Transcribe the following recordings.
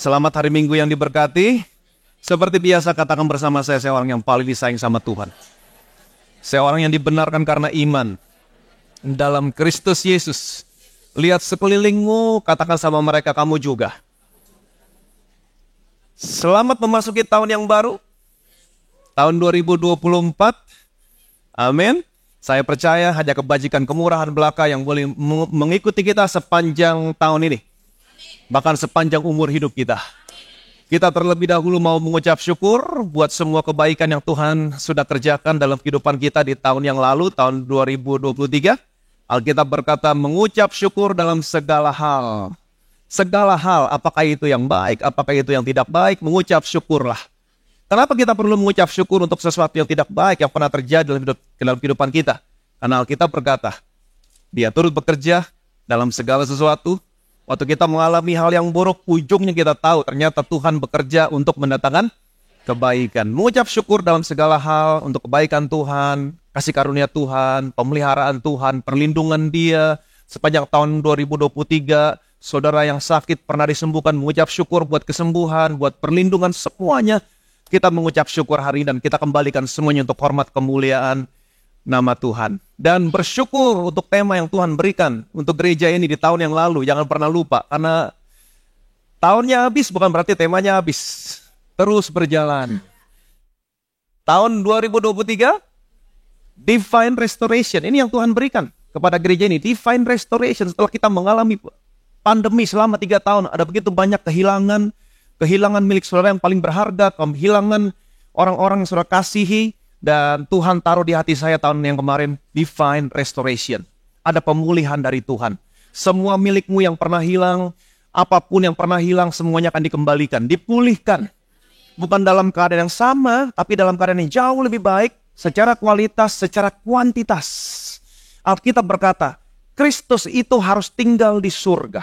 Selamat hari Minggu yang diberkati. Seperti biasa katakan bersama saya orang yang paling disayang sama Tuhan. Saya orang yang dibenarkan karena iman dalam Kristus Yesus. Lihat sekelilingmu, katakan sama mereka, kamu juga. Selamat memasuki tahun yang baru, tahun 2024. Amin. Saya percaya hanya kebajikan kemurahan belaka yang boleh mengikuti kita sepanjang tahun ini. Bahkan sepanjang umur hidup kita. Kita terlebih dahulu mau mengucap syukur buat semua kebaikan yang Tuhan sudah kerjakan dalam kehidupan kita di tahun yang lalu, tahun 2023. Alkitab berkata mengucap syukur dalam segala hal. Segala hal, apakah itu yang baik, apakah itu yang tidak baik, mengucap syukurlah. Kenapa kita perlu mengucap syukur untuk sesuatu yang tidak baik yang pernah terjadi dalam kehidupan kita? Karena Alkitab berkata, Dia turut bekerja dalam segala sesuatu. Waktu kita mengalami hal yang buruk, ujungnya kita tahu ternyata Tuhan bekerja untuk mendatangkan kebaikan. Mengucap syukur dalam segala hal untuk kebaikan Tuhan, kasih karunia Tuhan, pemeliharaan Tuhan, perlindungan Dia. Sepanjang tahun 2023, saudara yang sakit pernah disembuhkan, mengucap syukur buat kesembuhan, buat perlindungan, semuanya. Kita mengucap syukur hari ini dan kita kembalikan semuanya untuk hormat kemuliaan nama Tuhan. Dan bersyukur untuk tema yang Tuhan berikan untuk gereja ini di tahun yang lalu. Jangan pernah lupa, karena tahunnya habis bukan berarti temanya habis. Terus berjalan. Tahun 2023, Divine Restoration. Ini yang Tuhan berikan kepada gereja ini. Divine Restoration. Setelah kita mengalami pandemi selama 3 tahun, ada begitu banyak kehilangan milik saudara yang paling berharga, kehilangan orang-orang yang saudara kasihi. Dan Tuhan taruh di hati saya tahun yang kemarin, Divine Restoration. Ada pemulihan dari Tuhan. Semua milikmu yang pernah hilang, apapun yang pernah hilang, semuanya akan dikembalikan, dipulihkan. Bukan dalam keadaan yang sama, tapi dalam keadaan yang jauh lebih baik, secara kualitas, secara kuantitas. Alkitab berkata, Kristus itu harus tinggal di surga.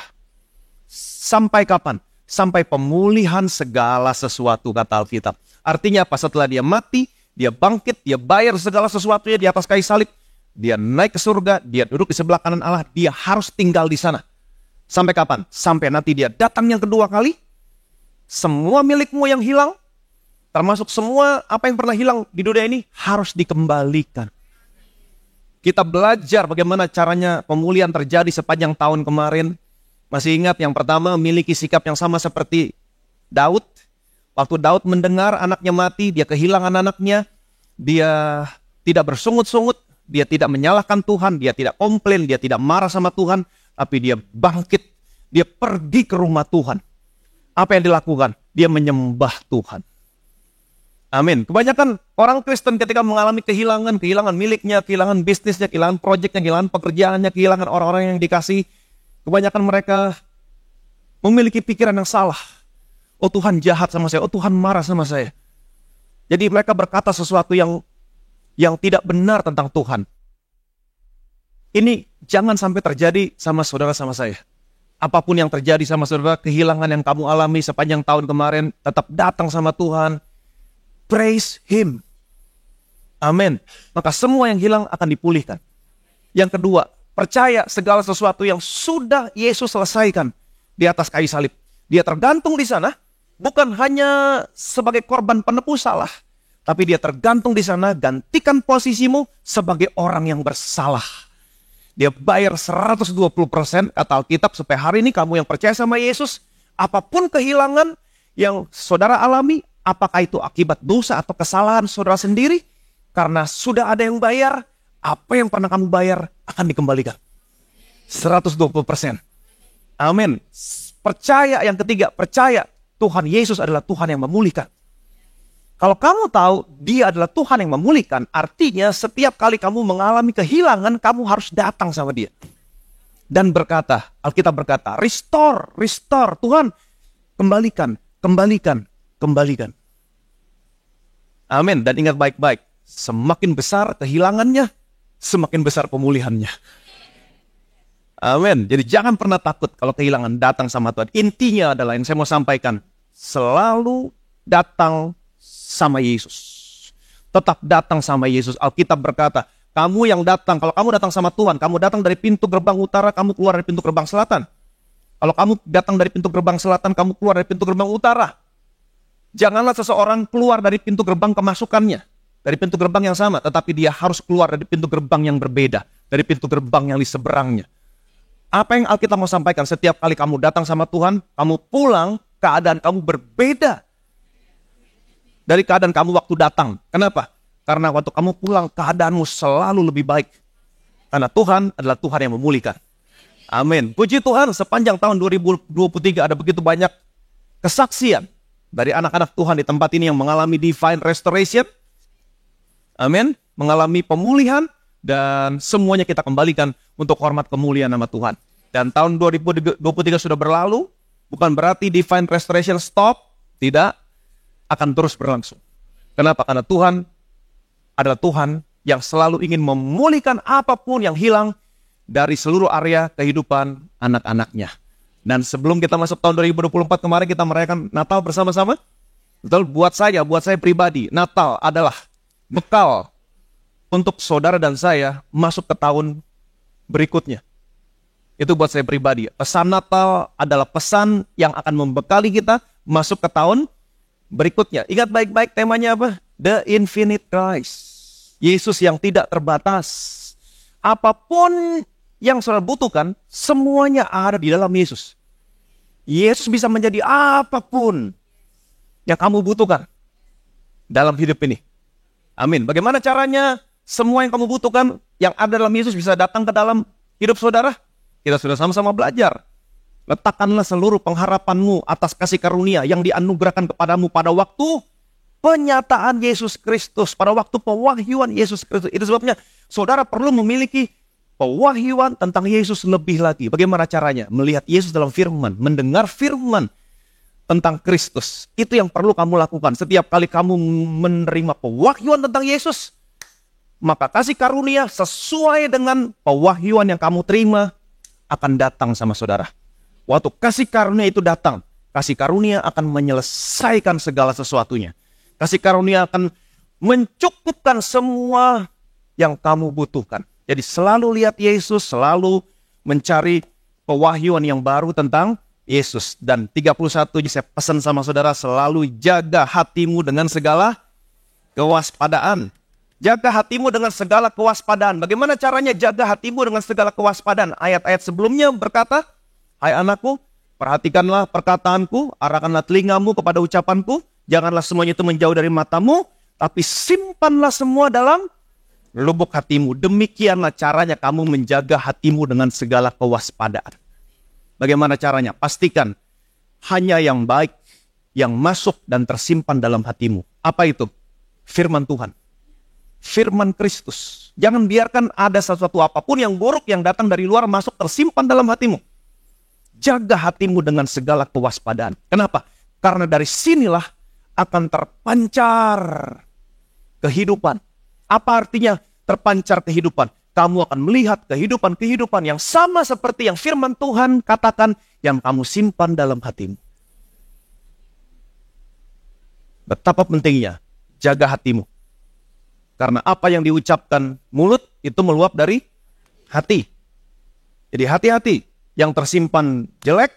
Sampai kapan? Sampai pemulihan segala sesuatu, kata Alkitab. Artinya apa? Setelah dia mati, dia bangkit, dia bayar segala sesuatunya di atas kayu salib. Dia naik ke surga, dia duduk di sebelah kanan Allah. Dia harus tinggal di sana. Sampai kapan? Sampai nanti dia datang yang kedua kali. Semua milikmu yang hilang, termasuk semua apa yang pernah hilang di dunia ini, harus dikembalikan. Kita belajar bagaimana caranya pemulihan terjadi sepanjang tahun kemarin. Masih ingat yang pertama, memiliki sikap yang sama seperti Daud. Waktu Daud mendengar anaknya mati, dia kehilangan anaknya, dia tidak bersungut-sungut, dia tidak menyalahkan Tuhan, dia tidak komplain, dia tidak marah sama Tuhan, tapi dia bangkit, dia pergi ke rumah Tuhan. Apa yang dilakukan? Dia menyembah Tuhan. Amin. Kebanyakan orang Kristen ketika mengalami kehilangan miliknya, kehilangan bisnisnya, kehilangan proyeknya, kehilangan pekerjaannya, kehilangan orang-orang yang dikasih, kebanyakan mereka memiliki pikiran yang salah. Oh Tuhan jahat sama saya, oh Tuhan marah sama saya. Jadi mereka berkata sesuatu yang tidak benar tentang Tuhan. Ini jangan sampai terjadi sama saudara sama saya. Apapun yang terjadi sama saudara, kehilangan yang kamu alami sepanjang tahun kemarin, tetap datang sama Tuhan. Praise Him. Amin. Maka semua yang hilang akan dipulihkan. Yang kedua, percaya segala sesuatu yang sudah Yesus selesaikan di atas kayu salib. Dia tergantung di sana. Bukan hanya sebagai korban penebus salah, tapi dia tergantung di sana, gantikan posisimu sebagai orang yang bersalah. Dia bayar 120%, kata Alkitab, supaya hari ini kamu yang percaya sama Yesus, apapun kehilangan yang saudara alami, apakah itu akibat dosa atau kesalahan saudara sendiri, karena sudah ada yang bayar, apa yang pernah kamu bayar akan dikembalikan. 120%. Amin. Percaya yang ketiga, percaya Tuhan Yesus adalah Tuhan yang memulihkan. Kalau kamu tahu Dia adalah Tuhan yang memulihkan, artinya setiap kali kamu mengalami kehilangan, kamu harus datang sama Dia. Dan berkata, Alkitab berkata, restore, Tuhan, kembalikan. Amin. Dan ingat baik-baik, semakin besar kehilangannya, semakin besar pemulihannya. Amin. Jadi jangan pernah takut kalau kehilangan, datang sama Tuhan. Intinya adalah yang saya mau sampaikan, selalu datang sama Yesus. Tetap datang sama Yesus. Alkitab berkata, kamu yang datang, kalau kamu datang sama Tuhan, kamu datang dari pintu gerbang utara, kamu keluar dari pintu gerbang selatan. Kalau kamu datang dari pintu gerbang selatan, kamu keluar dari pintu gerbang utara. Janganlah seseorang keluar dari pintu gerbang kemasukannya, dari pintu gerbang yang sama, tetapi dia harus keluar dari pintu gerbang yang berbeda, dari pintu gerbang yang di seberangnya. Apa yang Alkitab mau sampaikan? Setiap kali kamu datang sama Tuhan, kamu pulang, keadaan kamu berbeda dari keadaan kamu waktu datang. Kenapa? Karena waktu kamu pulang, keadaanmu selalu lebih baik. Karena Tuhan adalah Tuhan yang memulihkan. Amin. Puji Tuhan, sepanjang tahun 2023 ada begitu banyak kesaksian dari anak-anak Tuhan di tempat ini yang mengalami divine restoration. Amin. Mengalami pemulihan. Dan semuanya kita kembalikan untuk hormat kemuliaan nama Tuhan. Dan tahun 2023 sudah berlalu, bukan berarti divine restoration stop, tidak, akan terus berlangsung. Kenapa? Karena Tuhan adalah Tuhan yang selalu ingin memulihkan apapun yang hilang dari seluruh area kehidupan anak-anaknya. Dan sebelum kita masuk tahun 2024, kemarin kita merayakan Natal bersama-sama. Betul, buat saya pribadi, Natal adalah bekal untuk saudara dan saya masuk ke tahun berikutnya. Itu buat saya pribadi. Pesan Natal adalah pesan yang akan membekali kita masuk ke tahun berikutnya. Ingat baik-baik temanya apa? The Infinite Christ. Yesus yang tidak terbatas. Apapun yang saudara butuhkan, semuanya ada di dalam Yesus. Yesus bisa menjadi apapun yang kamu butuhkan dalam hidup ini. Amin. Bagaimana caranya? Semua yang kamu butuhkan, yang ada dalam Yesus bisa datang ke dalam hidup saudara. Kita sudah sama-sama belajar. Letakkanlah seluruh pengharapanmu atas kasih karunia yang dianugerahkan kepadamu pada waktu penyataan Yesus Kristus. Pada waktu pewahyuan Yesus Kristus. Itu sebabnya saudara perlu memiliki pewahyuan tentang Yesus lebih lagi. Bagaimana caranya? Melihat Yesus dalam firman, mendengar firman tentang Kristus. Itu yang perlu kamu lakukan. Setiap kali kamu menerima pewahyuan tentang Yesus, maka kasih karunia sesuai dengan pewahyuan yang kamu terima akan datang sama saudara. Waktu kasih karunia itu datang, kasih karunia akan menyelesaikan segala sesuatunya. Kasih karunia akan mencukupkan semua yang kamu butuhkan. Jadi selalu lihat Yesus, selalu mencari pewahyuan yang baru tentang Yesus. Dan 31 saya pesan sama saudara, selalu jaga hatimu dengan segala kewaspadaan. Jaga hatimu dengan segala kewaspadaan. Bagaimana caranya jaga hatimu dengan segala kewaspadaan? Ayat-ayat sebelumnya berkata, hai anakku, perhatikanlah perkataanku, arahkanlah telingamu kepada ucapanku, janganlah semuanya itu menjauh dari matamu, tapi simpanlah semua dalam lubuk hatimu. Demikianlah caranya kamu menjaga hatimu dengan segala kewaspadaan. Bagaimana caranya? Pastikan hanya yang baik yang masuk dan tersimpan dalam hatimu. Apa itu? Firman Tuhan. Firman Kristus. Jangan biarkan ada sesuatu apapun yang buruk yang datang dari luar masuk tersimpan dalam hatimu. Jaga hatimu dengan segala kewaspadaan. Kenapa? Karena dari sinilah akan terpancar kehidupan. Apa artinya terpancar kehidupan? Kamu akan melihat kehidupan-kehidupan yang sama seperti yang firman Tuhan katakan yang kamu simpan dalam hatimu. Betapa pentingnya jaga hatimu. Karena apa yang diucapkan mulut itu meluap dari hati. Jadi hati-hati. Yang tersimpan jelek,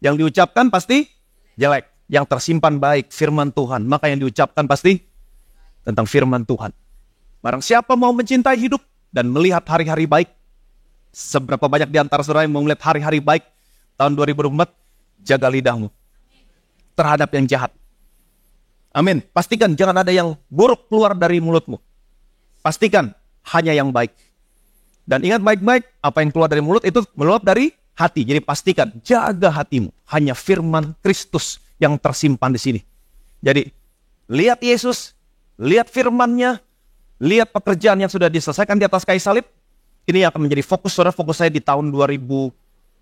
yang diucapkan pasti jelek. Yang tersimpan baik, firman Tuhan. Maka yang diucapkan pasti tentang firman Tuhan. Barang siapa mau mencintai hidup dan melihat hari-hari baik. Seberapa banyak di antara saudara yang mau melihat hari-hari baik tahun 2024, jaga lidahmu terhadap yang jahat. Amin. Pastikan jangan ada yang buruk keluar dari mulutmu. Pastikan hanya yang baik. Dan ingat baik-baik, apa yang keluar dari mulut itu meluap dari hati. Jadi pastikan, jaga hatimu. Hanya firman Kristus yang tersimpan di sini. Jadi, lihat Yesus, lihat firman-Nya, lihat pekerjaan yang sudah diselesaikan di atas kayu salib. Ini akan menjadi fokus saudara, fokus saya di tahun 2024.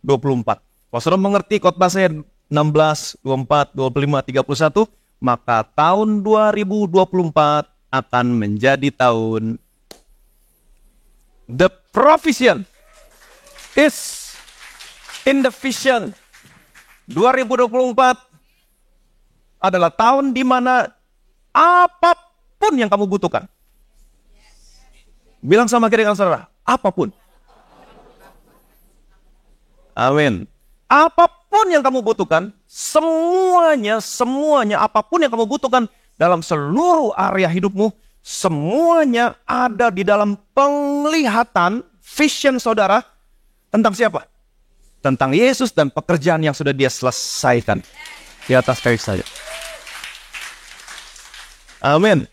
Kalau saudara mengerti khotbah saya 16, 24, 25, 31, maka tahun 2024 akan menjadi tahun the provision is in the vision. 2024 adalah tahun di mana apapun yang kamu butuhkan. Bilang sama kiri kanan saudara, apapun. Amin. Apapun apapun yang kamu butuhkan, semuanya apapun yang kamu butuhkan dalam seluruh area hidupmu, semuanya ada di dalam penglihatan, vision saudara, tentang siapa? Tentang Yesus dan pekerjaan yang sudah dia selesaikan. Di atas kayu saja. Amin.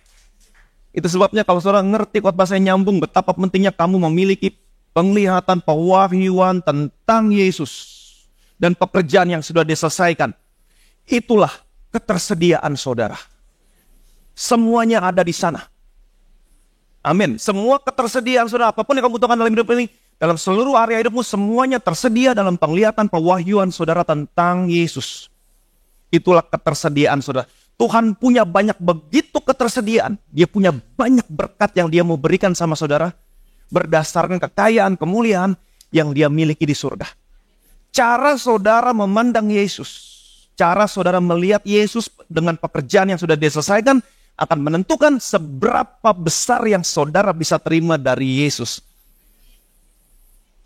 Itu sebabnya kalau saudara ngerti khotbah saya nyambung, betapa pentingnya kamu memiliki penglihatan, pewahyuan tentang Yesus dan pekerjaan yang sudah diselesaikan. Itulah ketersediaan saudara. Semuanya ada di sana. Amin. Semua ketersediaan saudara, apapun yang kamu butuhkan dalam hidup ini, dalam seluruh area hidupmu, semuanya tersedia dalam penglihatan, pewahyuan saudara tentang Yesus. Itulah ketersediaan saudara. Tuhan punya banyak begitu ketersediaan. Dia punya banyak berkat yang dia mau berikan sama saudara. Berdasarkan kekayaan, kemuliaan yang dia miliki di surga. Cara saudara memandang Yesus. Cara saudara melihat Yesus dengan pekerjaan yang sudah diselesaikan. Akan menentukan seberapa besar yang saudara bisa terima dari Yesus.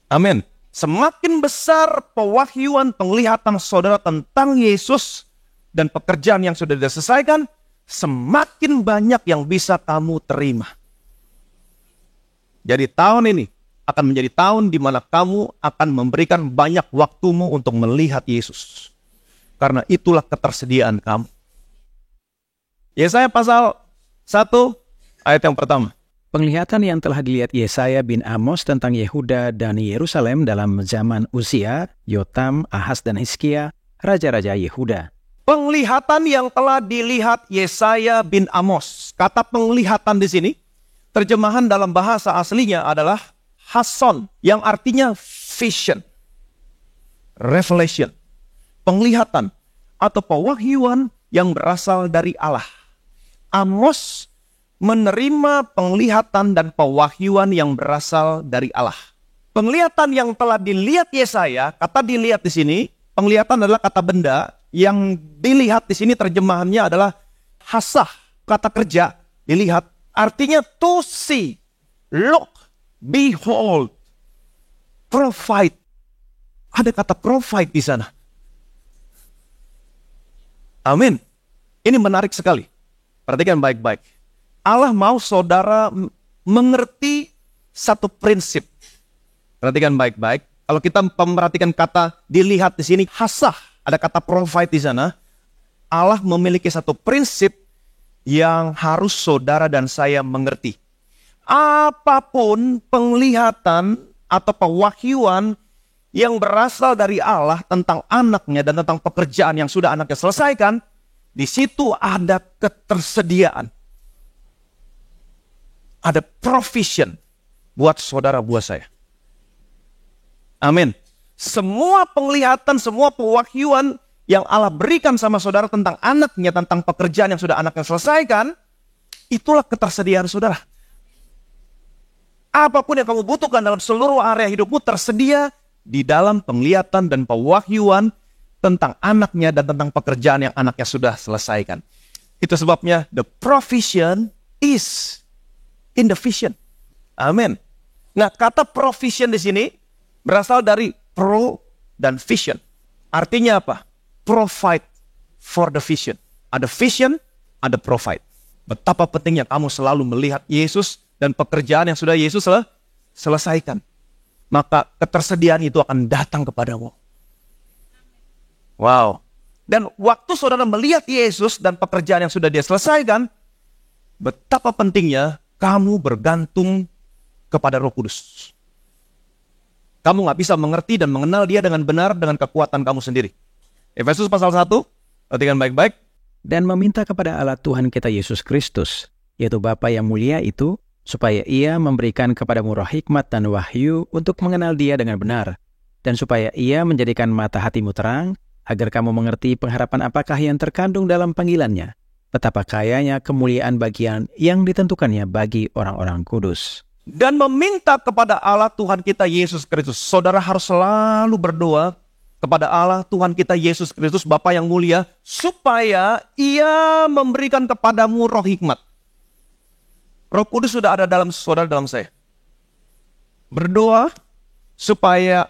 Amin. Semakin besar pewahyuan penglihatan saudara tentang Yesus dan pekerjaan yang sudah diselesaikan, semakin banyak yang bisa kamu terima. Jadi tahun ini akan menjadi tahun di mana kamu akan memberikan banyak waktumu untuk melihat Yesus. Karena itulah ketersediaan kamu. Yesaya pasal 1 ayat yang pertama. Penglihatan yang telah dilihat Yesaya bin Amos tentang Yehuda dan Yerusalem dalam zaman Uzia, Yotam, Ahaz dan Hizkia, raja-raja Yehuda. Penglihatan yang telah dilihat Yesaya bin Amos. Kata penglihatan di sini, terjemahan dalam bahasa aslinya adalah hason, yang artinya vision, revelation, penglihatan atau pewahyuan yang berasal dari Allah. Amos menerima penglihatan dan pewahyuan yang berasal dari Allah. Penglihatan yang telah dilihat Yesaya, kata dilihat di sini, penglihatan adalah kata benda, yang dilihat di sini terjemahannya adalah hasah, kata kerja, dilihat, artinya to see, look, behold, provide. Ada kata provide di sana. Amin. Ini menarik sekali. Perhatikan baik-baik. Allah mau saudara mengerti satu prinsip. Perhatikan baik-baik. Kalau kita memperhatikan kata dilihat di sini, hasah, ada kata provide di sana. Allah memiliki satu prinsip yang harus saudara dan saya mengerti. Apapun penglihatan atau pewahyuan yang berasal dari Allah tentang anaknya dan tentang pekerjaan yang sudah anaknya selesaikan, di situ ada ketersediaan. Ada provision buat saudara, buat saya. Amin. Semua penglihatan, semua pewahyuan yang Allah berikan sama saudara tentang anaknya, tentang pekerjaan yang sudah anaknya selesaikan, itulah ketersediaan saudara. Apapun yang kamu butuhkan dalam seluruh area hidupmu tersedia di dalam penglihatan dan pewahyuan tentang anaknya dan tentang pekerjaan yang anaknya sudah selesaikan. Itu sebabnya the provision is in the vision. Amin. Nah, kata provision di sini berasal dari pro dan vision. Artinya apa? Provide for the vision. Ada vision, ada provide. Betapa pentingnya kamu selalu melihat Yesus dan pekerjaan yang sudah Yesus selesaikan. Maka ketersediaan itu akan datang kepadamu. Wow. Dan waktu saudara melihat Yesus dan pekerjaan yang sudah dia selesaikan, betapa pentingnya kamu bergantung kepada Roh Kudus. Kamu gak bisa mengerti dan mengenal dia dengan benar dengan kekuatan kamu sendiri. Efesus pasal 1, perhatikan baik-baik. Dan meminta kepada Allah Tuhan kita Yesus Kristus, yaitu Bapa yang mulia itu, supaya ia memberikan kepadamu roh hikmat dan wahyu untuk mengenal dia dengan benar, dan supaya ia menjadikan mata hatimu terang, agar kamu mengerti pengharapan apakah yang terkandung dalam panggilannya, betapa kayanya kemuliaan bagian yang ditentukannya bagi orang-orang kudus. Dan meminta kepada Allah Tuhan kita Yesus Kristus. Saudara harus selalu berdoa kepada Allah Tuhan kita Yesus Kristus, Bapa yang mulia, supaya ia memberikan kepadamu roh hikmat. Roh Kudus sudah ada dalam saudara, dalam saya. Berdoa supaya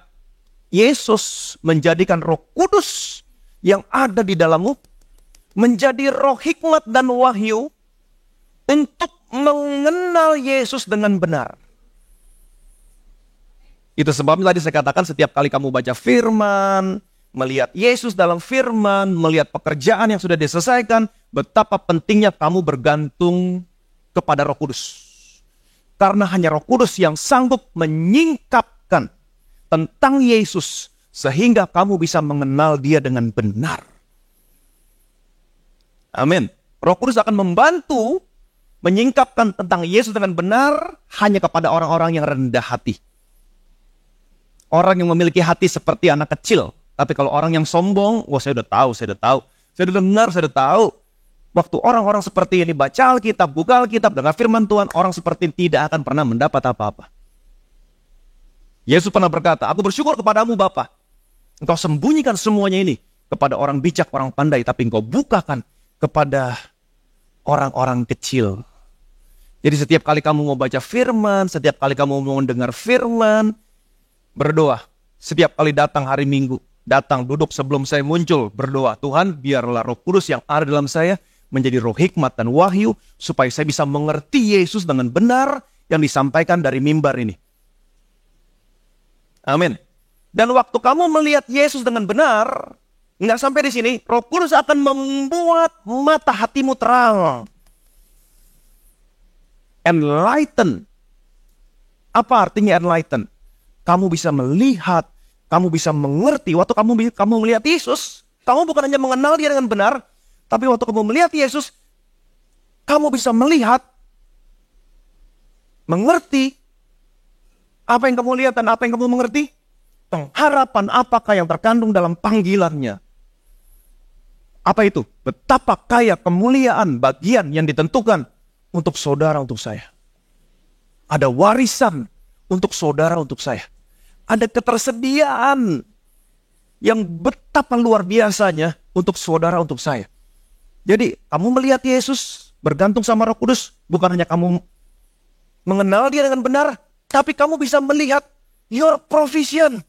Yesus menjadikan Roh Kudus yang ada di dalammu menjadi roh hikmat dan wahyu untuk mengenal Yesus dengan benar. Itu sebabnya tadi saya katakan setiap kali kamu baca firman, melihat Yesus dalam firman, melihat pekerjaan yang sudah diselesaikan, betapa pentingnya kamu bergantung kepada Roh Kudus. Karena hanya Roh Kudus yang sanggup menyingkapkan tentang Yesus sehingga kamu bisa mengenal Dia dengan benar. Amin. Roh Kudus akan membantu menyingkapkan tentang Yesus dengan benar hanya kepada orang-orang yang rendah hati. Orang yang memiliki hati seperti anak kecil. Tapi kalau orang yang sombong, wah saya udah tahu. Saya udah dengar, saya udah tahu. Waktu orang-orang seperti ini baca Alkitab, buka Alkitab, dengar firman Tuhan, orang seperti ini tidak akan pernah mendapat apa-apa. Yesus pernah berkata, aku bersyukur kepadamu Bapa. Engkau sembunyikan semuanya ini kepada orang bijak, orang pandai, tapi engkau bukakan kepada orang-orang kecil. Jadi setiap kali kamu mau baca firman, setiap kali kamu mau mendengar firman, berdoa. Setiap kali datang hari Minggu, datang duduk sebelum saya muncul, berdoa. Tuhan, biarlah Roh Kudus yang ada dalam saya menjadi roh hikmat dan wahyu, supaya saya bisa mengerti Yesus dengan benar yang disampaikan dari mimbar ini. Amin. Dan waktu kamu melihat Yesus dengan benar, nggak sampai di sini, Roh Kudus akan membuat mata hatimu terang. Enlighten. Apa artinya enlighten? Kamu bisa melihat, kamu bisa mengerti. Waktu kamu melihat Yesus, kamu bukan hanya mengenal Dia dengan benar, tapi waktu kamu melihat Yesus, kamu bisa melihat, mengerti apa yang kamu lihat dan apa yang kamu mengerti. Pengharapan apakah yang terkandung dalam panggilannya. Apa itu? Betapa kaya kemuliaan bagian yang ditentukan untuk saudara, untuk saya. Ada warisan untuk saudara, untuk saya. Ada ketersediaan yang betapa luar biasanya untuk saudara, untuk saya. Jadi kamu melihat Yesus bergantung sama Roh Kudus, bukan hanya kamu mengenal Dia dengan benar, tapi kamu bisa melihat your provision.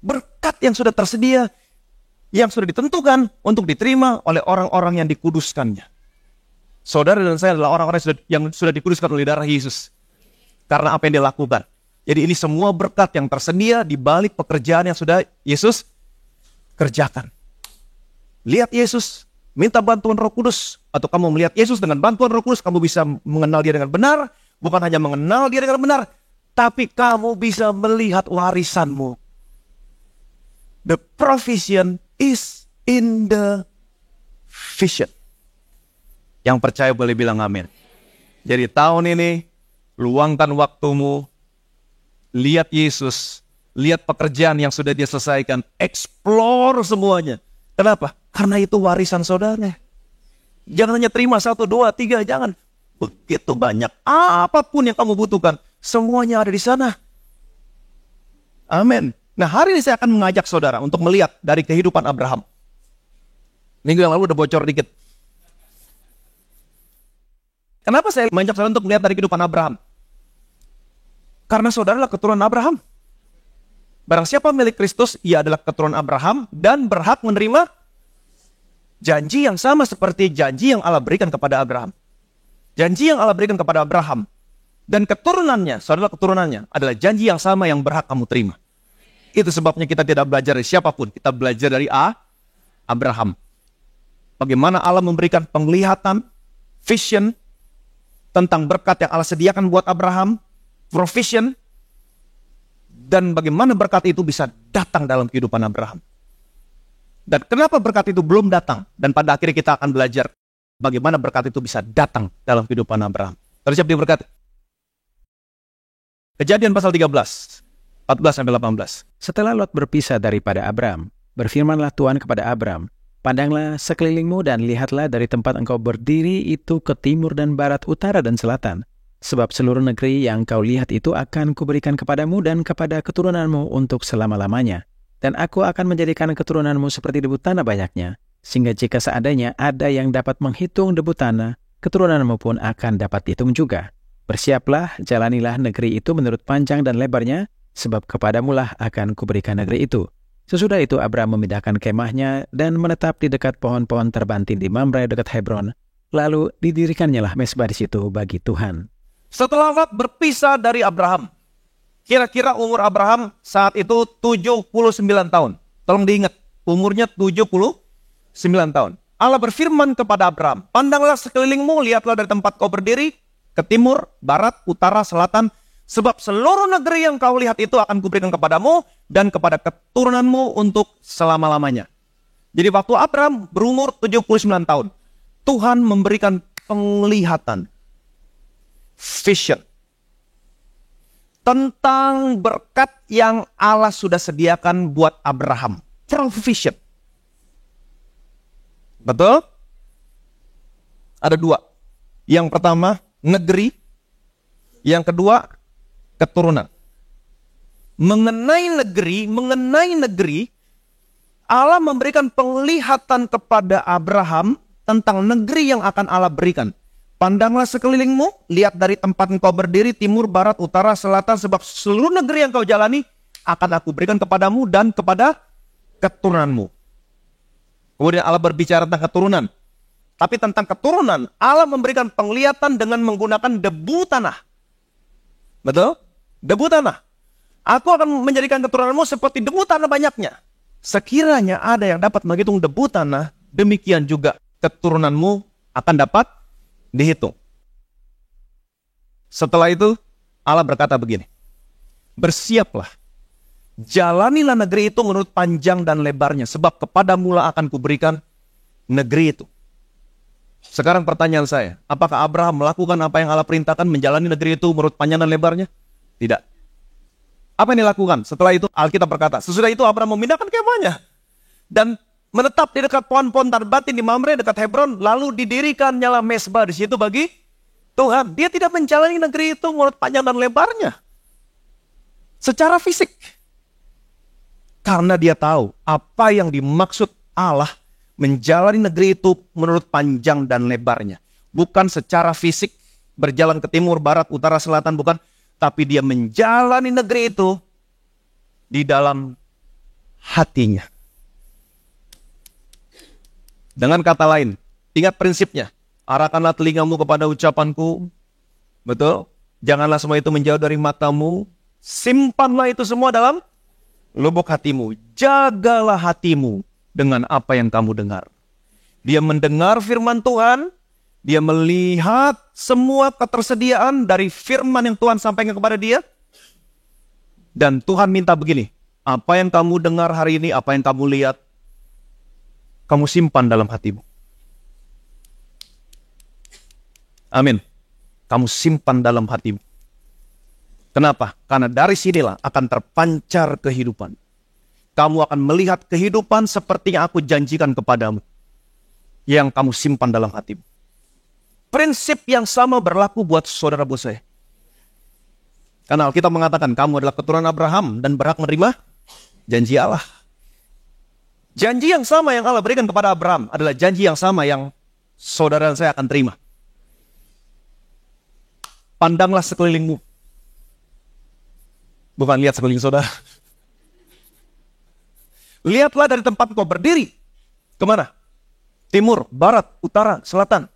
Berkat yang sudah tersedia, yang sudah ditentukan untuk diterima oleh orang-orang yang dikuduskannya. Saudara dan saya adalah orang-orang yang sudah dikuduskan oleh darah Yesus. Karena apa yang Dia lakukan. Jadi ini semua berkat yang tersedia di balik pekerjaan yang sudah Yesus kerjakan. Lihat Yesus, minta bantuan Roh Kudus. Atau kamu melihat Yesus dengan bantuan Roh Kudus, kamu bisa mengenal Dia dengan benar. Bukan hanya mengenal Dia dengan benar, tapi kamu bisa melihat warisanmu. The provision is in the vision. Yang percaya boleh bilang amin. Jadi tahun ini, luangkan waktumu, lihat Yesus, lihat pekerjaan yang sudah Dia selesaikan, explore semuanya. Kenapa? Karena itu warisan saudara. Jangan hanya terima 1, 2, 3, jangan. Begitu banyak. Apapun yang kamu butuhkan, semuanya ada di sana. Amin. Nah, hari ini saya akan mengajak saudara untuk melihat dari kehidupan Abraham. Minggu yang lalu udah bocor dikit. Kenapa saya mengajak saudara untuk melihat dari kehidupan Abraham? Karena saudara adalah keturunan Abraham. Barang siapa milik Kristus, ia adalah keturunan Abraham dan berhak menerima janji yang sama seperti janji yang Allah berikan kepada Abraham. Janji yang Allah berikan kepada Abraham dan keturunannya, saudara keturunannya, adalah janji yang sama yang berhak kamu terima. Itu sebabnya kita tidak belajar dari siapapun, kita belajar dari Abraham. Bagaimana Allah memberikan penglihatan, vision, tentang berkat yang Allah sediakan buat Abraham, provision, dan bagaimana berkat itu bisa datang dalam kehidupan Abraham. Dan kenapa berkat itu belum datang? Dan pada akhirnya kita akan belajar bagaimana berkat itu bisa datang dalam kehidupan Abraham. Terus siapa diberkati? Kejadian pasal 13, 14-18. Setelah Lot berpisah daripada Abram, berfirmanlah Tuhan kepada Abram, pandanglah sekelilingmu dan lihatlah dari tempat engkau berdiri itu ke timur dan barat, utara dan selatan. Sebab seluruh negeri yang kau lihat itu akan kuberikan kepadamu dan kepada keturunanmu untuk selama-lamanya. Dan aku akan menjadikan keturunanmu seperti debu tanah banyaknya, sehingga jika seandainya ada yang dapat menghitung debu tanah, keturunanmu pun akan dapat dihitung juga. Bersiaplah, jalanilah negeri itu menurut panjang dan lebarnya, sebab kepadamulah akan kuberikan negeri itu. Sesudah itu Abraham memindahkan kemahnya dan menetap di dekat pohon-pohon terbanting di Mamre dekat Hebron. Lalu didirikannya lah mezbah di situ bagi Tuhan. Setelah Lot berpisah dari Abraham, kira-kira umur Abraham saat itu 79 tahun. Tolong diingat, umurnya 79 tahun. Allah berfirman kepada Abraham, pandanglah sekelilingmu, lihatlah dari tempat kau berdiri, ke timur, barat, utara, selatan, sebab seluruh negeri yang kau lihat itu akan kuberikan kepadamu dan kepada keturunanmu untuk selama-lamanya. Jadi waktu Abraham berumur 79 tahun, Tuhan memberikan penglihatan, vision, tentang berkat yang Allah sudah sediakan buat Abraham. Provision. Betul? Ada dua. Yang pertama, negeri. Yang kedua, keturunan. Mengenai negeri, Allah memberikan penglihatan kepada Abraham tentang negeri yang akan Allah berikan. Pandanglah sekelilingmu, lihat dari tempat engkau berdiri, timur, barat, utara, selatan, sebab seluruh negeri yang kau jalani akan aku berikan kepadamu dan kepada keturunanmu. Kemudian Allah berbicara tentang keturunan. Tapi tentang keturunan, Allah memberikan penglihatan dengan menggunakan debu tanah. Betul? Debu tanah. Aku akan menjadikan keturunanmu seperti debu tanah banyaknya. Sekiranya ada yang dapat menghitung debu tanah, demikian juga keturunanmu akan dapat dihitung. Setelah itu, Allah berkata begini, bersiaplah, jalanilah negeri itu menurut panjang dan lebarnya, sebab kepadamulah akan kuberikan negeri itu. Sekarang pertanyaan saya, apakah Abraham melakukan apa yang Allah perintahkan, menjalani negeri itu menurut panjang dan lebarnya? Tidak. Apa yang dilakukan? Setelah itu Alkitab berkata, sesudah itu Abraham memindahkan kemahnya dan menetap di dekat pohon-pohon terbanting di Mamre dekat Hebron, lalu didirikan nyala mezbah di situ bagi Tuhan. Dia tidak menjalani negeri itu menurut panjang dan lebarnya secara fisik, karena dia tahu apa yang dimaksud Allah menjalani negeri itu menurut panjang dan lebarnya, bukan secara fisik berjalan ke timur, barat, utara, selatan, bukan, tapi dia menjalani negeri itu di dalam hatinya. Dengan kata lain, ingat prinsipnya, arahkanlah telingamu kepada ucapanku. Betul? Janganlah semua itu menjauh dari matamu. Simpanlah itu semua dalam lubuk hatimu. Jagalah hatimu dengan apa yang kamu dengar. Dia mendengar firman Tuhan. Dia melihat semua ketersediaan dari firman yang Tuhan sampaikan kepada dia. Dan Tuhan minta begini, apa yang kamu dengar hari ini, apa yang kamu lihat, kamu simpan dalam hatimu. Amin. Kamu simpan dalam hatimu. Kenapa? Karena dari sinilah akan terpancar kehidupan. Kamu akan melihat kehidupan seperti yang aku janjikan kepadamu, yang kamu simpan dalam hatimu. Prinsip yang sama berlaku buat saudara-saudara saya. Karena Alkitab mengatakan kamu adalah keturunan Abraham dan berhak menerima janji Allah. Janji yang sama yang Allah berikan kepada Abraham adalah janji yang sama yang saudara dan saya akan terima. Pandanglah sekelilingmu. Bukan lihat sekeliling saudara. Lihatlah dari tempat kau berdiri. Kemana? Timur, barat, utara, selatan.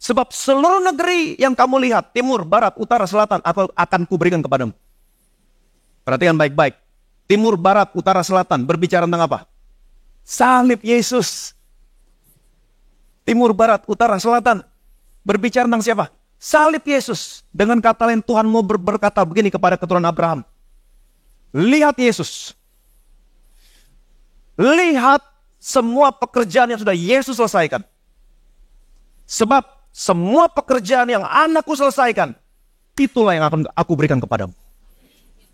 Sebab seluruh negeri yang kamu lihat, timur, barat, utara, selatan, akan kuberikan kepadamu. Perhatikan baik-baik. Timur, barat, utara, selatan berbicara tentang apa? Salib Yesus. Timur, barat, utara, selatan berbicara tentang siapa? Salib Yesus. Dengan kata lain Tuhan mau berkata begini kepada keturunan Abraham. Lihat Yesus. Lihat semua pekerjaan yang sudah Yesus selesaikan. Sebab semua pekerjaan yang anakku selesaikan, itulah yang akan aku berikan kepadamu.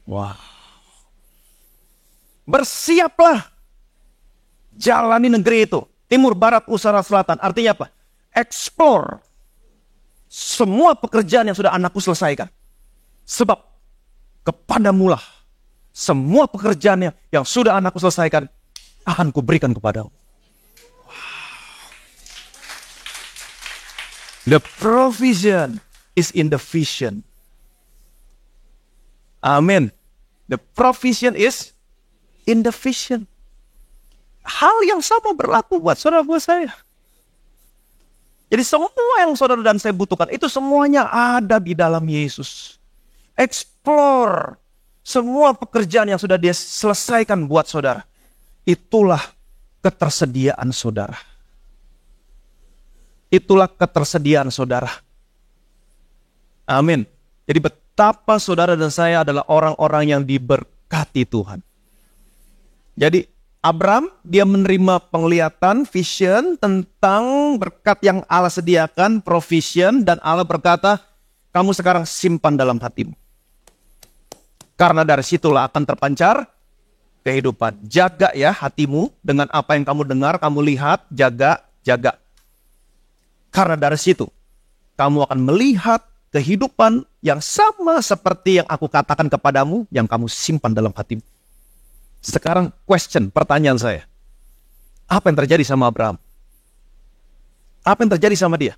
Wah. Bersiaplah. Jalani negeri itu. Timur, barat, utara, selatan. Artinya apa? Explore semua pekerjaan yang sudah anakku selesaikan. Sebab kepadamulah semua pekerjaan yang sudah anakku selesaikan akan kuberikan kepadamu. The provision is in the vision. Amin. The provision is in the vision. Hal yang sama berlaku buat saudara, buat saya. Jadi semua yang saudara dan saya butuhkan, itu semuanya ada di dalam Yesus. Explore semua pekerjaan yang sudah dia selesaikan buat saudara. Itulah ketersediaan saudara. Itulah ketersediaan saudara. Amin. Jadi betapa saudara dan saya adalah orang-orang yang diberkati Tuhan. Jadi Abraham, dia menerima penglihatan, vision tentang berkat yang Allah sediakan, provision, dan Allah berkata, kamu sekarang simpan dalam hatimu. Karena dari situlah akan terpancar kehidupan. Jaga ya hatimu dengan apa yang kamu dengar, kamu lihat, jaga. Karena dari situ, kamu akan melihat kehidupan yang sama seperti yang aku katakan kepadamu, yang kamu simpan dalam hatimu. Sekarang pertanyaan saya. Apa yang terjadi sama Abraham? Apa yang terjadi sama dia?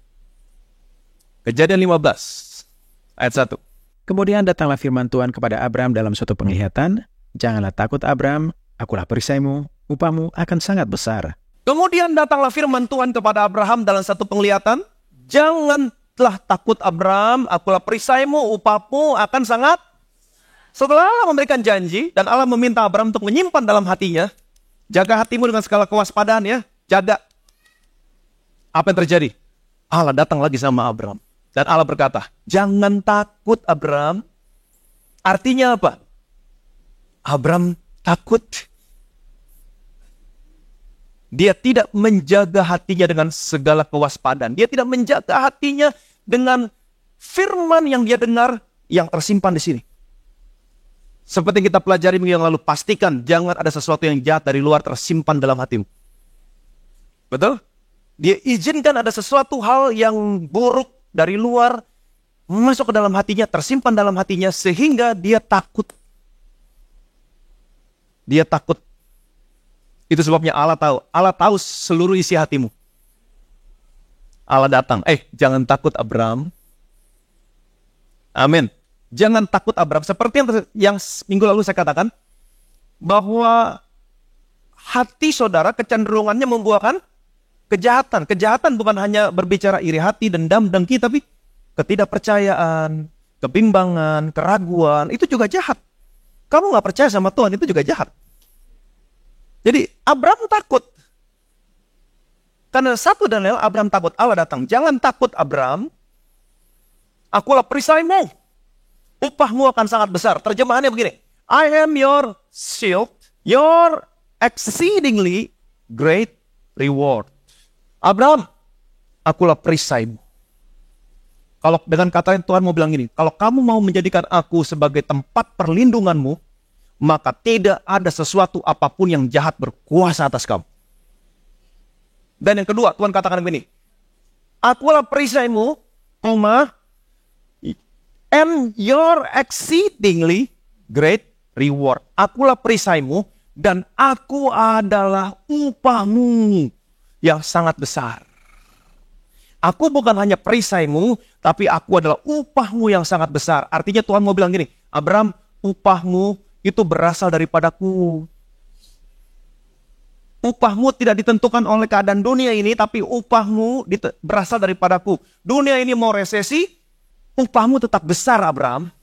Kejadian 15, ayat 1. Kemudian datanglah firman Tuhan kepada Abraham dalam suatu penglihatan, janganlah takut Abraham, akulah perisaimu, upahmu akan sangat besar. Kemudian datanglah firman Tuhan kepada Abraham dalam satu penglihatan, janganlah takut Abraham, akulah perisaimu, upahmu akan sangat. Setelah Allah memberikan janji dan Allah meminta Abraham untuk menyimpan dalam hatinya, jaga hatimu dengan segala kewaspadaan ya, jaga. Apa yang terjadi? Allah datang lagi sama Abraham dan Allah berkata, jangan takut Abraham. Artinya apa? Abraham takut. Dia tidak menjaga hatinya dengan segala kewaspadaan. Dia tidak menjaga hatinya dengan firman yang dia dengar yang tersimpan di sini. Seperti yang kita pelajari minggu yang lalu, pastikan jangan ada sesuatu yang jahat dari luar tersimpan dalam hatimu. Betul? Dia izinkan ada sesuatu hal yang buruk dari luar masuk ke dalam hatinya, tersimpan dalam hatinya, sehingga dia takut. Dia takut. Itu sebabnya Allah tahu seluruh isi hatimu. Allah datang, jangan takut Abraham. Amin. Jangan takut Abraham. Seperti yang minggu lalu saya katakan, bahwa hati saudara kecenderungannya membuahkan kejahatan. Kejahatan bukan hanya berbicara iri hati, dendam, dengki, tapi ketidakpercayaan, kebimbangan, keraguan, itu juga jahat. Kamu gak percaya sama Tuhan, itu juga jahat. Jadi Abraham takut. Karena satu dan lain, Abraham takut. Allah datang, jangan takut Abraham, akulah perisaimu. Upahmu akan sangat besar. Terjemahannya begini. I am your shield, your exceedingly great reward. Abraham, akulah perisaimu. Kalau dengan kata Tuhan mau bilang gini, kalau kamu mau menjadikan aku sebagai tempat perlindunganmu, maka tidak ada sesuatu apapun yang jahat berkuasa atas kamu. Dan yang kedua, Tuhan katakan begini, akulah perisaimu, and your exceedingly great reward. Akulah perisaimu dan aku adalah upahmu yang sangat besar. Aku bukan hanya perisaimu, tapi aku adalah upahmu yang sangat besar. Artinya Tuhan mau bilang gini, Abraham, upahmu itu berasal daripadaku. Upahmu tidak ditentukan oleh keadaan dunia ini, tapi upahmu berasal daripadaku. Dunia ini mau resesi, upahmu tetap besar Abraham.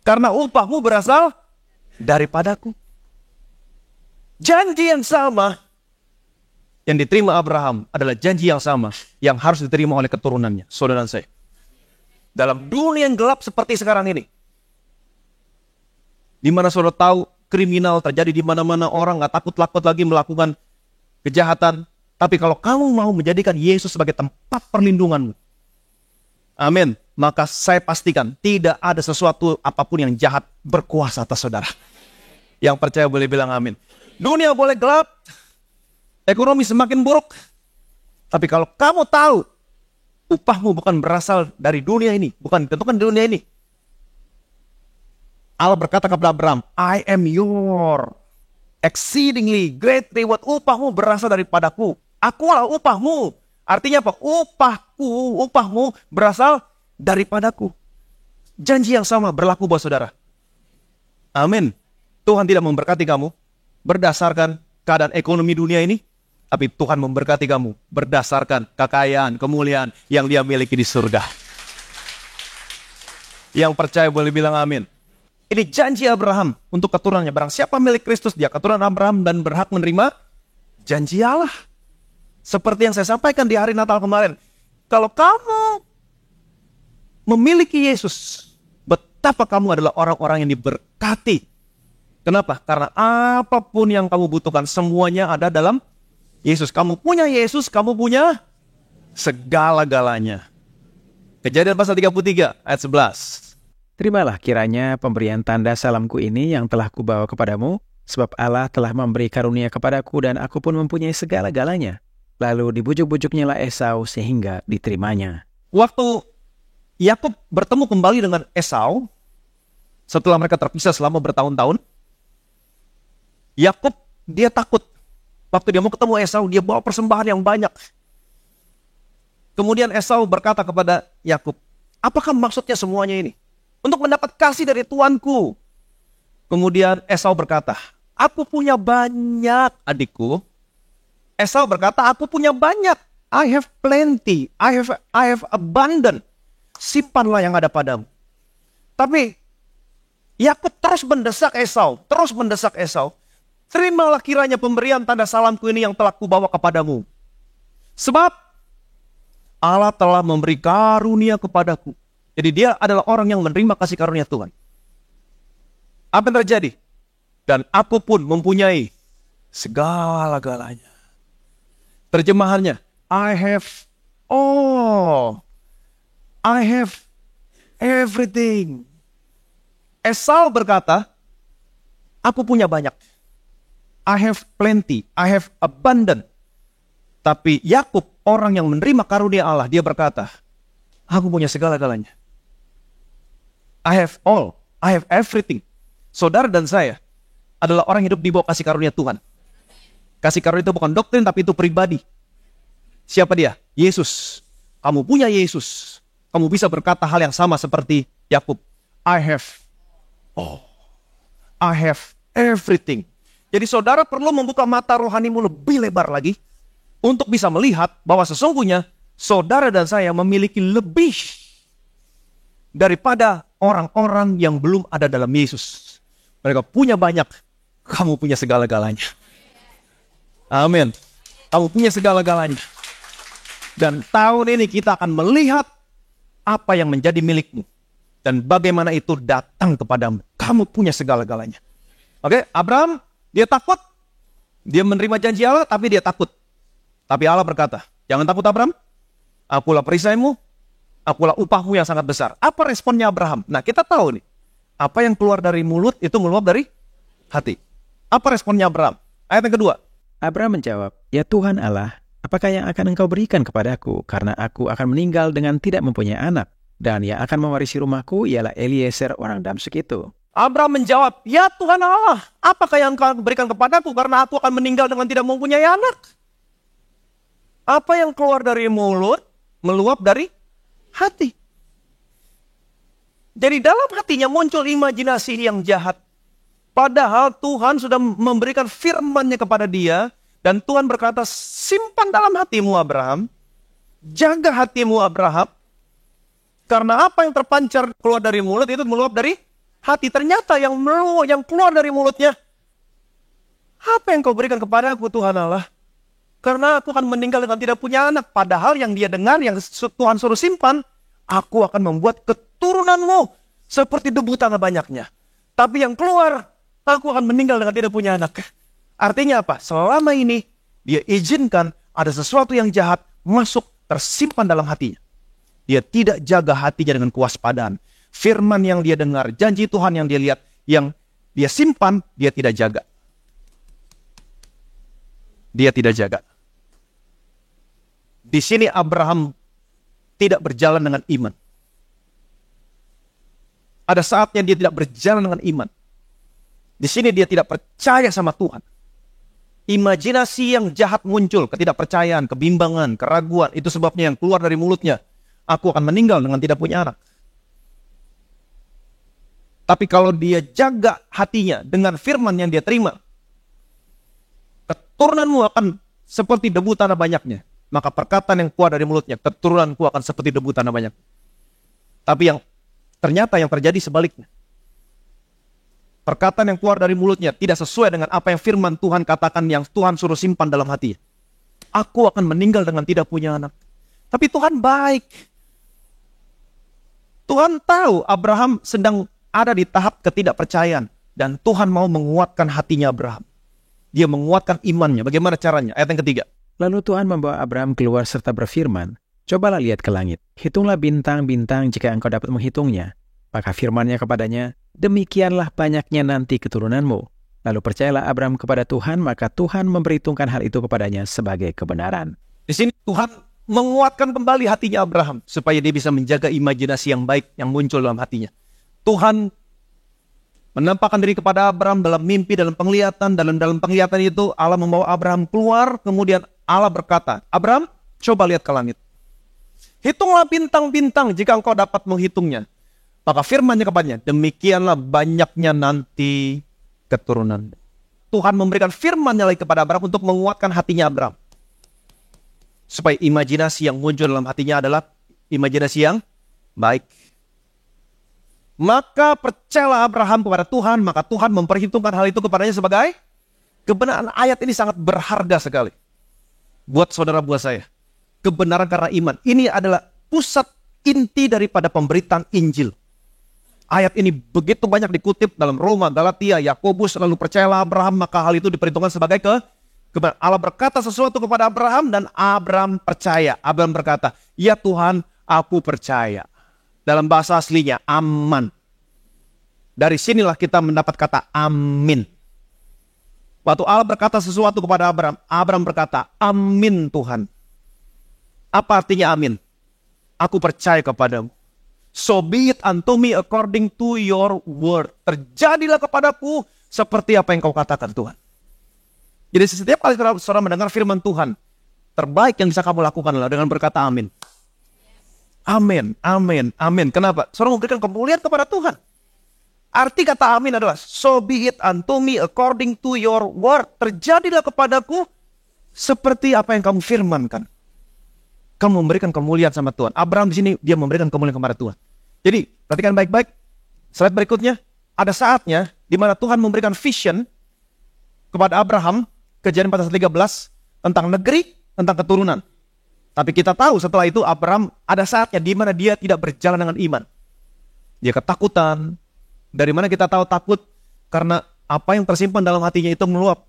Karena upahmu berasal daripadaku. Janji yang sama yang diterima Abraham adalah janji yang sama yang harus diterima oleh keturunannya, saudara dan saya. Dalam dunia yang gelap seperti sekarang ini, di mana saudara tahu kriminal terjadi di mana-mana, orang gak takut-takut lagi melakukan kejahatan. Tapi kalau kamu mau menjadikan Yesus sebagai tempat perlindunganmu, amin, maka saya pastikan tidak ada sesuatu apapun yang jahat berkuasa atas saudara. Yang percaya boleh bilang amin. Dunia boleh gelap, ekonomi semakin buruk, tapi kalau kamu tahu upahmu bukan berasal dari dunia ini, bukan ditentukan di dunia ini, Allah berkata kepada Abraham, I am your exceedingly great reward. Upahmu berasal daripadaku. Akulah upahmu. Artinya apa? Upahmu berasal daripadaku. Janji yang sama berlaku buat saudara. Amin. Tuhan tidak memberkati kamu berdasarkan keadaan ekonomi dunia ini, tapi Tuhan memberkati kamu berdasarkan kekayaan, kemuliaan yang Dia miliki di surga. Yang percaya boleh bilang amin. Ini janji Abraham untuk keturunannya. Barang siapa milik Kristus, dia keturunan Abraham dan berhak menerima janji Allah. Seperti yang saya sampaikan di hari Natal kemarin. Kalau kamu memiliki Yesus, betapa kamu adalah orang-orang yang diberkati. Kenapa? Karena apapun yang kamu butuhkan, semuanya ada dalam Yesus. Kamu punya Yesus, kamu punya segala-galanya. Kejadian pasal 33 ayat 11. Terimalah kiranya pemberian tanda salamku ini yang telah kubawa kepadamu, sebab Allah telah memberi karunia kepadaku dan aku pun mempunyai segala-galanya. Lalu dibujuk-bujuknya lah Esau sehingga diterimanya. Waktu Yakub bertemu kembali dengan Esau, setelah mereka terpisah selama bertahun-tahun, Yakub dia takut. Waktu dia mau ketemu Esau, dia bawa persembahan yang banyak. Kemudian Esau berkata kepada Yakub, apakah maksudnya semuanya ini? Untuk mendapat kasih dari tuanku. Kemudian Esau berkata, aku punya banyak adikku. Esau berkata, aku punya banyak. I have plenty. I have abundant. Simpanlah yang ada padamu. Tapi Yakub terus mendesak Esau. Terimalah kiranya pemberian tanda salamku ini yang telah kubawa kepadamu. Sebab Allah telah memberi karunia kepadaku. Jadi dia adalah orang yang menerima kasih karunia Tuhan. Apa yang terjadi? Dan aku pun mempunyai segala-galanya. Terjemahannya, I have all. I have everything. Esau berkata, aku punya banyak. I have plenty. I have abundant. Tapi Yakub, orang yang menerima karunia Allah, dia berkata, aku punya segala-galanya. I have all. I have everything. Saudara dan saya adalah orang hidup di bawah kasih karunia Tuhan. Kasih karunia itu bukan doktrin, tapi itu pribadi. Siapa dia? Yesus. Kamu punya Yesus. Kamu bisa berkata hal yang sama seperti Yakub. I have all. I have everything. Jadi saudara perlu membuka mata rohanimu lebih lebar lagi untuk bisa melihat bahwa sesungguhnya saudara dan saya memiliki lebih daripada orang-orang yang belum ada dalam Yesus. Mereka punya banyak, kamu punya segala-galanya. Amin. Kamu punya segala-galanya. Dan tahun ini kita akan melihat apa yang menjadi milikmu. Dan bagaimana itu datang kepadamu. Kamu punya segala-galanya. Oke, Abraham, dia takut. Dia menerima janji Allah, tapi dia takut. Tapi Allah berkata, jangan takut Abraham. Akulah perisaimu. Akulah upahmu yang sangat besar. Apa responnya Abraham? Nah, kita tahu nih. Apa yang keluar dari mulut itu meluap dari hati. Apa responnya Abraham? Ayat yang kedua. Abraham menjawab, ya Tuhan Allah, apakah yang akan engkau berikan kepadaku? Karena aku akan meninggal dengan tidak mempunyai anak. Dan yang akan mewarisi rumahku ialah Eliezer orang Damsyik itu. Abraham menjawab, ya Tuhan Allah, apakah yang engkau berikan kepadaku? Karena aku akan meninggal dengan tidak mempunyai anak. Apa yang keluar dari mulut meluap dari hati. Jadi dalam hatinya muncul imajinasi yang jahat. Padahal Tuhan sudah memberikan firman-Nya kepada dia. Dan Tuhan berkata, simpan dalam hatimu Abraham. Jaga hatimu Abraham. Karena apa yang terpancar keluar dari mulut itu meluap dari hati. Ternyata yang keluar dari mulutnya. Apa yang kau berikan kepada aku Tuhan Allah? Karena aku akan meninggal dengan tidak punya anak. Padahal yang dia dengar, yang Tuhan suruh simpan, aku akan membuat keturunanmu seperti debu tanah banyaknya. Tapi yang keluar, aku akan meninggal dengan tidak punya anak. Artinya apa? Selama ini, dia izinkan ada sesuatu yang jahat masuk tersimpan dalam hatinya. Dia tidak jaga hatinya dengan kewaspadaan. Firman yang dia dengar, janji Tuhan yang dia lihat, yang dia simpan, dia tidak jaga. Dia tidak jaga. Di sini Abraham tidak berjalan dengan iman. Ada saatnya dia tidak berjalan dengan iman. Di sini dia tidak percaya sama Tuhan. Imajinasi yang jahat muncul, ketidakpercayaan, kebimbangan, keraguan. Itu sebabnya yang keluar dari mulutnya. Aku akan meninggal dengan tidak punya anak. Tapi kalau dia jaga hatinya dengan firman yang dia terima, keturunanmu akan seperti debu tanah banyaknya. Maka perkataan yang keluar dari mulutnya, keturunanku akan seperti debu tanah banyak. Tapi ternyata yang terjadi sebaliknya. Perkataan yang keluar dari mulutnya tidak sesuai dengan apa yang firman Tuhan katakan yang Tuhan suruh simpan dalam hatinya. Aku akan meninggal dengan tidak punya anak. Tapi Tuhan baik. Tuhan tahu Abraham sedang ada di tahap ketidakpercayaan. Dan Tuhan mau menguatkan hatinya Abraham. Dia menguatkan imannya. Bagaimana caranya? Ayat yang ketiga. Lalu Tuhan membawa Abraham keluar serta berfirman, "Cobalah lihat ke langit, hitunglah bintang-bintang jika engkau dapat menghitungnya." Maka firman-Nya kepadanya, "Demikianlah banyaknya nanti keturunanmu." Lalu percayalah Abraham kepada Tuhan, maka Tuhan memperhitungkan hal itu kepadanya sebagai kebenaran. Di sini Tuhan menguatkan kembali hatinya Abraham supaya dia bisa menjaga imajinasi yang baik yang muncul dalam hatinya. Tuhan menampakkan diri kepada Abraham dalam mimpi, dalam penglihatan. Dalam penglihatan itu Allah membawa Abraham keluar, kemudian Allah berkata, "Abraham, coba lihat ke langit. Hitunglah bintang-bintang jika engkau dapat menghitungnya." Maka firman-Nya kepadanya, "Demikianlah banyaknya nanti keturunan." Tuhan memberikan firman-Nya lagi kepada Abraham untuk menguatkan hatinya Abraham. Supaya imajinasi yang muncul dalam hatinya adalah imajinasi yang baik. Maka percayalah Abraham kepada Tuhan, maka Tuhan memperhitungkan hal itu kepadanya sebagai kebenaran. Ayat ini sangat berharga sekali buat saudara, buat saya. Kebenaran karena iman. Ini adalah pusat inti daripada pemberitaan Injil. Ayat ini begitu banyak dikutip dalam Roma, Galatia, Yakobus, lalu percayalah Abraham, maka hal itu diperhitungkan sebagai kebenaran. Allah berkata sesuatu kepada Abraham dan Abraham percaya. Abraham berkata, "Ya Tuhan, aku percaya." Dalam bahasa aslinya, aman. Dari sinilah kita mendapat kata amin. Waktu Allah berkata sesuatu kepada Abraham, Abraham berkata, "Amin Tuhan." Apa artinya amin? Aku percaya kepadamu. "So be it unto me according to your word." Terjadilah kepadaku seperti apa yang kau katakan Tuhan. Jadi setiap kali saudara mendengar firman Tuhan, terbaik yang bisa kamu lakukan adalah dengan berkata amin. Amin, amin, amin. Kenapa? Saudara memberikan kemuliaan kepada Tuhan. Arti kata amin adalah, "So be it unto me according to your word." Terjadilah kepadaku seperti apa yang kamu firmankan. Kamu memberikan kemuliaan sama Tuhan. Abraham di sini dia memberikan kemuliaan kepada Tuhan. Jadi perhatikan baik-baik. Slide berikutnya, ada saatnya di mana Tuhan memberikan vision kepada Abraham, Kejadian pasal 13 tentang negeri, tentang keturunan. Tapi kita tahu setelah itu Abraham ada saatnya di mana dia tidak berjalan dengan iman. Dia ketakutan. Dari mana kita tahu takut? Karena apa yang tersimpan dalam hatinya itu meluap.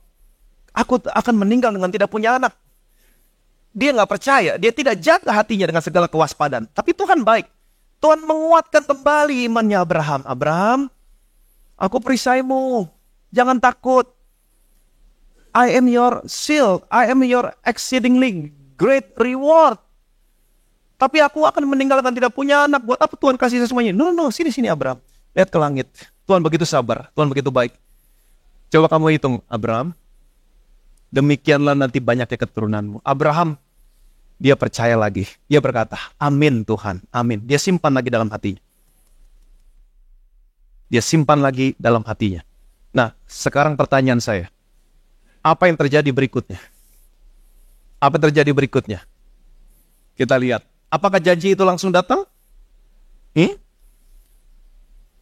Aku akan meninggal dengan tidak punya anak. Dia nggak percaya. Dia tidak jaga hatinya dengan segala kewaspadaan. Tapi Tuhan baik. Tuhan menguatkan kembali imannya Abraham. "Abraham, aku perisaimu. Jangan takut. I am your shield. I am your exceedingly great reward. Tapi aku akan meninggal dan tidak punya anak. Buat apa Tuhan kasih semuanya?" No, sini Abraham. Lihat ke langit. Tuhan begitu sabar. Tuhan begitu baik. Coba kamu hitung, Abraham. Demikianlah nanti banyaknya keturunanmu. Abraham, dia percaya lagi. Dia berkata, "Amin Tuhan, amin." Dia simpan lagi dalam hatinya. Dia simpan lagi dalam hatinya. Nah, sekarang pertanyaan saya. Apa yang terjadi berikutnya? Apa yang terjadi berikutnya? Kita lihat. Apakah janji itu langsung datang?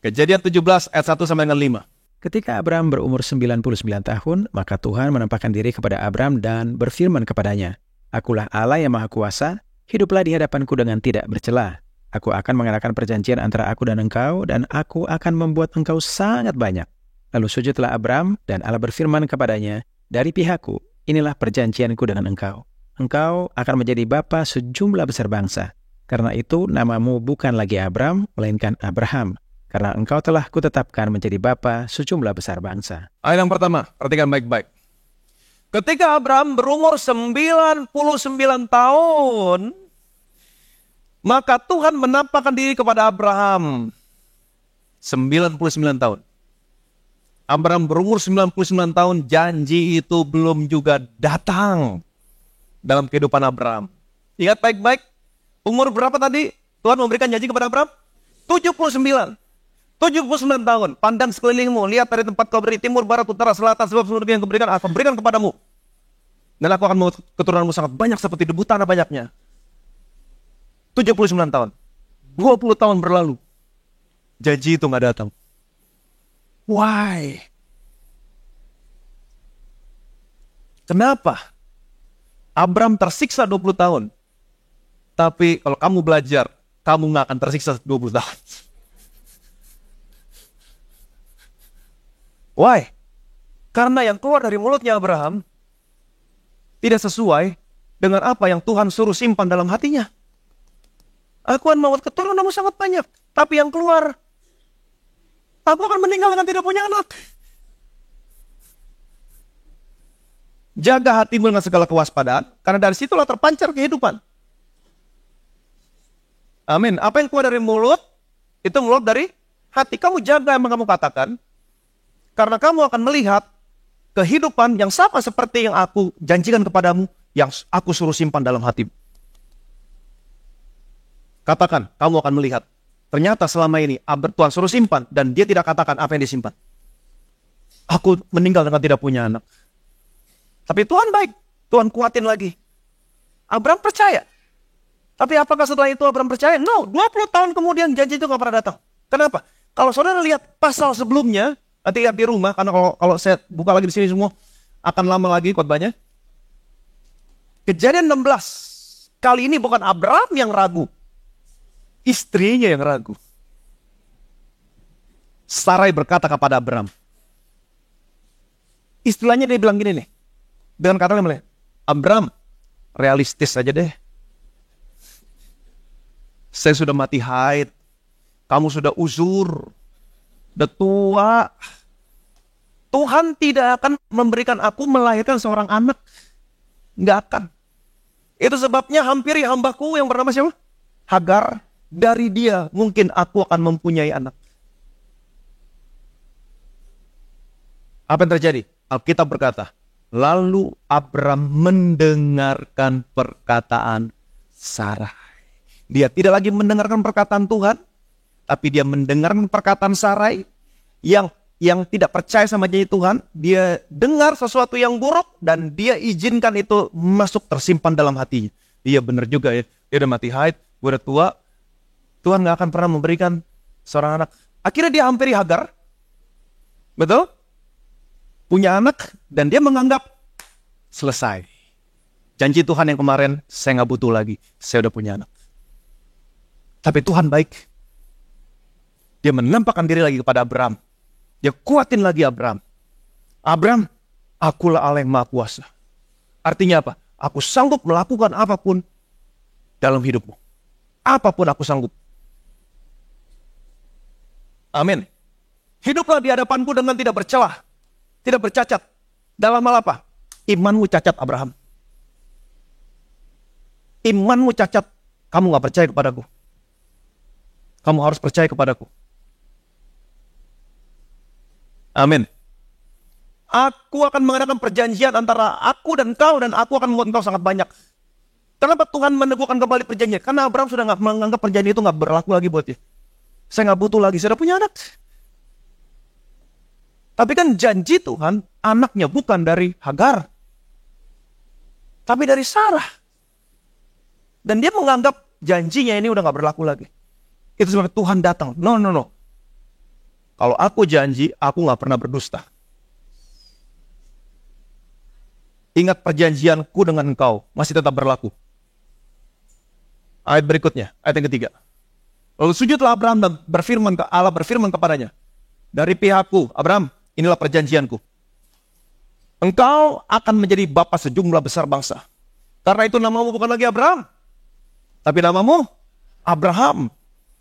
Kejadian 17 ayat 1 sampai dengan 5. Ketika Abraham berumur 99 tahun, maka Tuhan menampakkan diri kepada Abraham dan berfirman kepadanya, "Akulah Allah yang Maha Kuasa, hiduplah di hadapanku dengan tidak bercela. Aku akan mengadakan perjanjian antara aku dan aku akan membuat engkau sangat banyak." Lalu sujudlah Abraham, dan Allah berfirman kepadanya, "Dari pihakku, inilah perjanjianku dengan engkau. Engkau akan menjadi bapa sejumlah besar bangsa. Karena itu namamu bukan lagi Abram, melainkan Abraham. Karena engkau telah kutetapkan menjadi bapa sejumlah besar bangsa." Ayat yang pertama, perhatikan baik-baik. Ketika Abraham berumur 99 tahun, maka Tuhan menampakkan diri kepada Abraham. 99 tahun. Abraham berumur 99 tahun, janji itu belum juga datang dalam kehidupan Abraham. Ingat baik-baik, umur berapa tadi Tuhan memberikan janji kepada Abraham? 79. 79 tahun. Pandang sekelilingmu, lihat dari tempat kau berdiri, timur, barat, utara, selatan, sebab seluruh negeri yang kuberikan, aku berikan kepadamu. Dan aku akan membuat keturunanmu sangat banyak seperti debu tanah banyaknya. 79 tahun. 20 tahun berlalu. Janji itu nggak datang. Why? Kenapa? Abram tersiksa 20 tahun. Tapi kalau kamu belajar, kamu nggak akan tersiksa 20 tahun. Why? Karena yang keluar dari mulutnya Abraham tidak sesuai dengan apa yang Tuhan suruh simpan dalam hatinya. Aku akan membuat keturunanmu sangat banyak. Tapi yang keluar, aku akan meninggal dengan tidak punya anak. Jaga hatimu dengan segala kewaspadaan, karena dari situlah terpancar kehidupan. Amin. Apa yang keluar dari mulut, itu mulut dari hati. Kamu jaga yang kamu katakan, karena kamu akan melihat kehidupan yang sama seperti yang aku janjikan kepadamu, yang aku suruh simpan dalam hatimu. Katakan, kamu akan melihat. Ternyata selama ini Tuhan suruh simpan, dan dia tidak katakan apa yang disimpan. Aku meninggal dengan tidak punya anak. Tapi Tuhan baik, Tuhan kuatin lagi. Abraham percaya. Tapi apakah setelah itu Abraham percaya? No, 20 tahun kemudian janji itu gak pernah datang. Kenapa? Kalau saudara lihat pasal sebelumnya, nanti lihat di rumah, karena kalau saya buka lagi di sini semua, akan lama lagi khotbahnya. Kejadian 16. Kali ini bukan Abraham yang ragu. Istrinya yang ragu. Sarai berkata kepada Abraham. Istilahnya dia bilang gini nih. Dengan kata-kata, Abraham, realistis aja deh. Saya sudah mati haid. Kamu sudah uzur. Udah tua. Tuhan tidak akan memberikan aku melahirkan seorang anak. Nggak akan. Itu sebabnya hampiri hambaku yang bernama siapa? Hagar. Dari dia mungkin aku akan mempunyai anak. Apa yang terjadi? Alkitab berkata, lalu Abram mendengarkan perkataan Sarai. Dia tidak lagi mendengarkan perkataan Tuhan, tapi dia mendengarkan perkataan Sarai yang tidak percaya sama janji Tuhan. Dia dengar sesuatu yang buruk dan dia izinkan itu masuk tersimpan dalam hatinya. Iya benar juga ya, dia udah mati haid, gue udah tua, Tuhan gak akan pernah memberikan seorang anak. Akhirnya dia hampiri Hagar. Betul? Punya anak dan dia menganggap selesai. Janji Tuhan yang kemarin, saya gak butuh lagi. Saya udah punya anak. Tapi Tuhan baik. Dia menampakkan diri lagi kepada Abraham. Dia kuatin lagi Abraham. Abraham, akulah Allah yang Maha Kuasa. Artinya apa? Aku sanggup melakukan apapun dalam hidupmu. Apapun aku sanggup. Amin. Hiduplah di hadapanku dengan tidak bercelah, tidak bercacat. Dalam hal apa? Imanmu cacat, Abraham. Imanmu cacat, kamu gak percaya kepadaku. Kamu harus percaya kepadaku. Amin. Aku akan mengadakan perjanjian antara aku dan aku akan membuat engkau sangat banyak. Kenapa Tuhan meneguhkan kembali perjanjian? Karena Abraham sudah gak menganggap perjanjian itu gak berlaku lagi buat dia. Saya gak butuh lagi, saya udah punya anak. Tapi kan janji Tuhan, anaknya bukan dari Hagar, tapi dari Sarah. Dan dia menganggap janjinya ini udah gak berlaku lagi. Itu sebabnya Tuhan datang. No. Kalau aku janji, aku gak pernah berdusta. Ingat perjanjianku dengan engkau, masih tetap berlaku. Ayat berikutnya, ayat yang ketiga. Lalu sujudlah Abraham dan Allah berfirman kepadanya. Dari pihakku, Abraham, inilah perjanjianku. Engkau akan menjadi bapa sejumlah besar bangsa. Karena itu namamu bukan lagi Abraham, tapi namamu Abraham.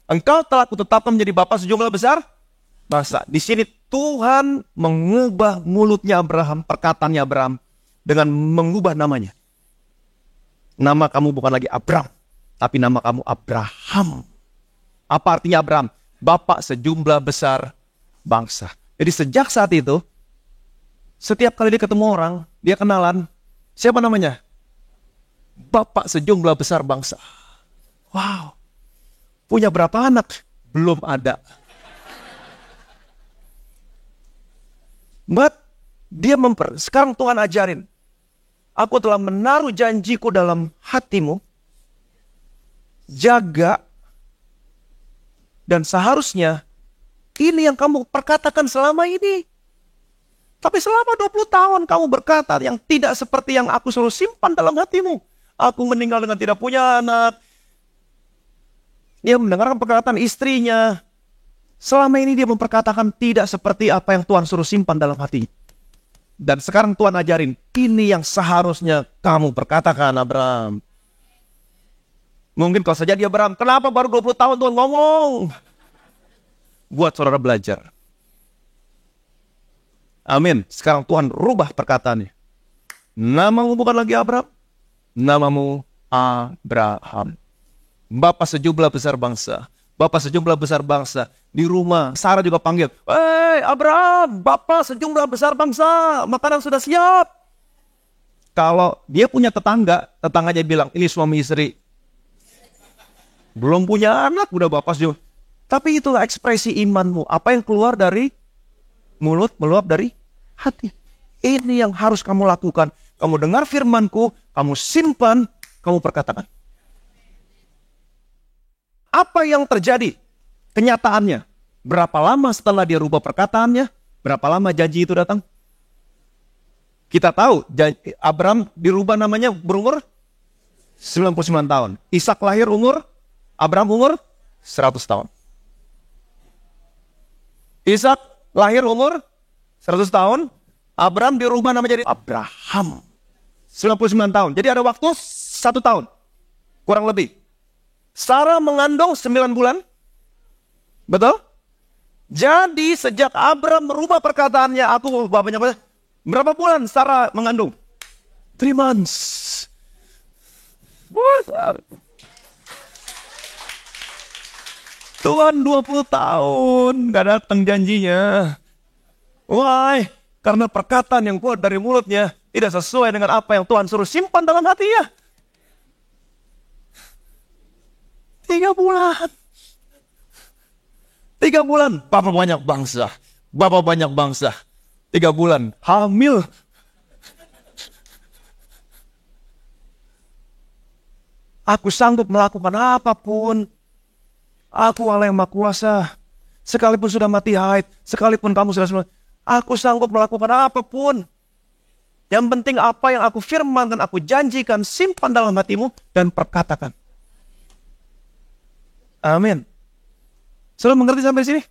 Engkau telah kutetapkan menjadi bapa sejumlah besar bangsa. Di sini Tuhan mengubah mulutnya Abraham, perkataannya Abraham, dengan mengubah namanya. Nama kamu bukan lagi Abraham, tapi nama kamu Abraham. Apa artinya Abraham? Bapak sejumlah besar bangsa. Jadi sejak saat itu, setiap kali dia ketemu orang, dia kenalan. Siapa namanya? Bapak sejumlah besar bangsa. Wow. Punya berapa anak? Belum ada. But sekarang Tuhan ajarin, aku telah menaruh janjiku dalam hatimu, jaga, dan seharusnya ini yang kamu perkatakan selama ini. Tapi selama 20 tahun kamu berkata yang tidak seperti yang aku suruh simpan dalam hatimu. Aku meninggal dengan tidak punya anak. Dia mendengarkan perkataan istrinya. Selama ini dia memperkatakan tidak seperti apa yang Tuhan suruh simpan dalam hati. Dan sekarang Tuhan ajarin, ini yang seharusnya kamu perkatakan, Abraham. Mungkin kalau saja dia Abraham, kenapa baru 20 tahun Tuhan ngomong? Buat saudara belajar. Amin. Sekarang Tuhan rubah perkataannya. Namamu bukan lagi Abraham, namamu Abraham. Bapa sejumlah besar bangsa. Bapa sejumlah besar bangsa. Di rumah, Sarah juga panggil, "Hei Abraham, Bapa sejumlah besar bangsa, makanan sudah siap." Kalau dia punya tetangganya bilang, ini suami istri. Belum punya anak, udah Bapak sejumlah. Tapi itulah ekspresi imanmu. Apa yang keluar dari mulut, meluap dari hati. Ini yang harus kamu lakukan. Kamu dengar firmanku, kamu simpan, kamu perkatakan. Apa yang terjadi? Kenyataannya. Berapa lama setelah dia rubah perkataannya? Berapa lama janji itu datang? Kita tahu, Abraham dirubah namanya berumur 99 tahun. Ishak lahir Abraham umur 100 tahun. Ishak lahir umur 100 tahun. Abraham dirubah namanya jadi Abraham. 99 tahun. Jadi ada waktu 1 tahun. Kurang lebih. Sarah mengandung 9 bulan. Betul? Jadi sejak Abraham merubah perkataannya, aku bapaknya berapa bulan Sarah mengandung? 3 months. Tuhan 20 tahun gak datang janjinya. Why? Karena perkataan yang keluar dari mulutnya tidak sesuai dengan apa yang Tuhan suruh simpan dalam hatinya. 3 bulan. 3 bulan. Bapak banyak bangsa. Bapak banyak bangsa. 3 bulan. Hamil. Aku sanggup melakukan apapun. Aku Allah yang Maha Kuasa. Sekalipun sudah mati haid. Sekalipun kamu sudah semua. Aku sanggup melakukan apapun. Yang penting apa yang aku firmankan, aku janjikan, simpan dalam hatimu dan perkatakan. Amin. Sudah mengerti sampai sini?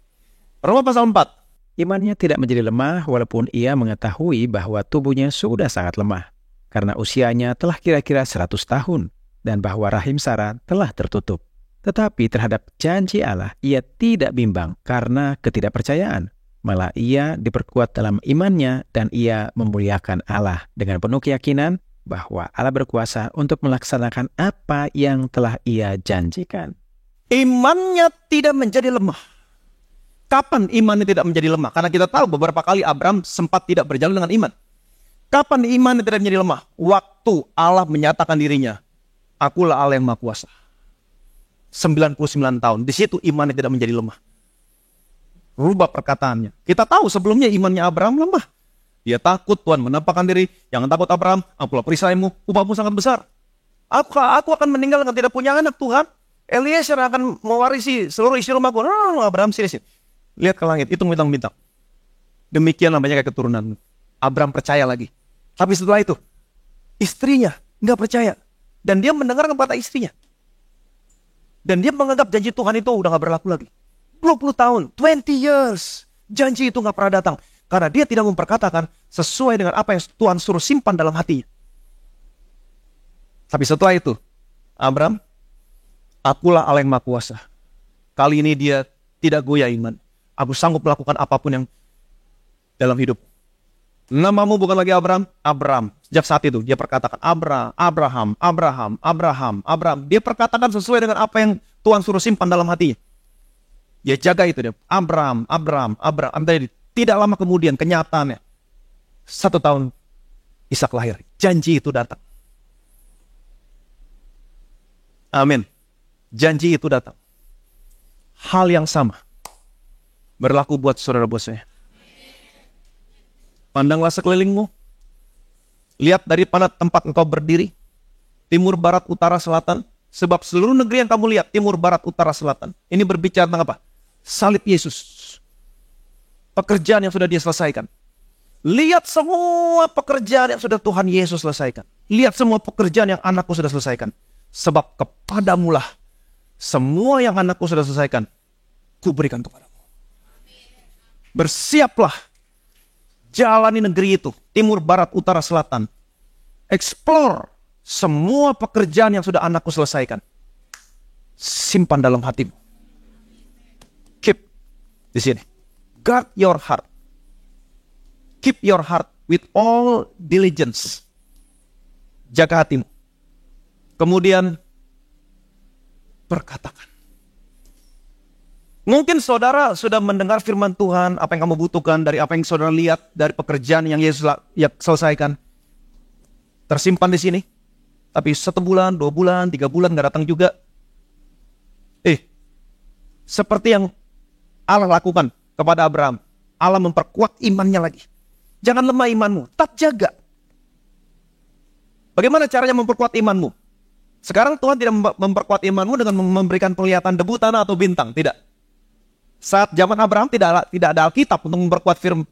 Roma pasal 4. Imannya tidak menjadi lemah walaupun ia mengetahui bahwa tubuhnya sudah sangat lemah. Karena usianya telah kira-kira 100 tahun dan bahwa rahim Sarah telah tertutup. Tetapi terhadap janji Allah ia tidak bimbang karena ketidakpercayaan. Malah ia diperkuat dalam imannya dan ia memuliakan Allah dengan penuh keyakinan bahwa Allah berkuasa untuk melaksanakan apa yang telah ia janjikan. Imannya tidak menjadi lemah. Kapan imannya tidak menjadi lemah? Karena kita tahu beberapa kali Abraham sempat tidak berjalan dengan iman. Kapan imannya tidak menjadi lemah? Waktu Allah menyatakan dirinya, akulah Allah yang Maha Kuasa. 99 tahun. Di situ imannya tidak menjadi lemah. Rubah perkataannya. Kita tahu sebelumnya imannya Abraham lemah. Dia takut, Tuhan menampakkan diri. Jangan takut Abraham, akulah perisaimu, upahmu sangat besar. Aku akan meninggal dengan tidak punya anak, Tuhan. Eliezer akan mewarisi seluruh isi rumahku. Abraham sini. Lihat ke langit, hitung bintang-bintang. Demikianlah banyak keturunan. Abraham percaya lagi. Tapi setelah itu, istrinya nggak percaya. Dan dia mendengarkan kata istrinya. Dan dia menganggap janji Tuhan itu udah nggak berlaku lagi. 20 tahun, 20 years. Janji itu nggak pernah datang. Karena dia tidak memperkatakan sesuai dengan apa yang Tuhan suruh simpan dalam hatinya. Tapi setelah itu, Abraham, akulah Allah yang Maha Kuasa. Kali ini dia tidak goyah iman. Aku sanggup melakukan apapun yang dalam hidup. Namamu bukan lagi Abraham, Abraham. Sejak saat itu dia perkatakan Abraham. Dia perkatakan sesuai dengan apa yang Tuhan suruh simpan dalam hatinya. Dia jaga itu dia. Abraham. Tidak lama kemudian kenyataannya 1 tahun Ishak lahir. Janji itu datang. Amin. Janji itu datang. Hal yang sama berlaku buat saudara bosnya. Pandanglah sekelilingmu. Lihat dari mana tempat engkau berdiri. Timur, barat, utara, selatan. Sebab seluruh negeri yang kamu lihat, timur, barat, utara, selatan. Ini berbicara tentang apa? Salib Yesus. Pekerjaan yang sudah dia selesaikan. Lihat semua pekerjaan yang sudah Tuhan Yesus selesaikan. Lihat semua pekerjaan yang anakku sudah selesaikan. Sebab kepadamulah semua yang anakku sudah selesaikan, kuberikan kepadamu. Bersiaplah. Jalani negeri itu. Timur, barat, utara, selatan. Explore semua pekerjaan yang sudah anakku selesaikan. Simpan dalam hatimu. Keep di sini. Guard your heart. Keep your heart with all diligence. Jaga hatimu. Kemudian perkatakan. Mungkin saudara sudah mendengar firman Tuhan, apa yang kamu butuhkan, dari apa yang saudara lihat, dari pekerjaan yang Yesus selesaikan. Tersimpan di sini. Tapi 1 bulan, 2 bulan, 3 bulan gak datang juga. Seperti yang Allah lakukan kepada Abraham. Allah memperkuat imannya lagi. Jangan lemah imanmu, tetap jaga. Bagaimana caranya memperkuat imanmu? Sekarang Tuhan tidak memperkuat imanmu dengan memberikan penglihatan debu, tanah, atau bintang. Tidak. Saat zaman Abraham tidak ada Alkitab untuk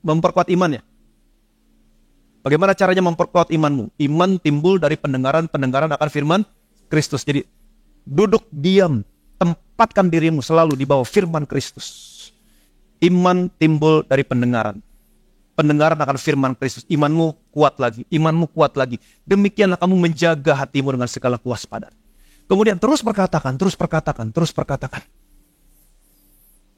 memperkuat imannya. Bagaimana caranya memperkuat imanmu? Iman timbul dari pendengaran akan firman Kristus. Jadi duduk diam, tempatkan dirimu selalu di bawah firman Kristus. Iman timbul dari pendengaran akan firman Kristus. Imanmu kuat lagi, imanmu kuat lagi. Demikianlah kamu menjaga hatimu dengan segala kewaspadaan. Kemudian terus perkatakan.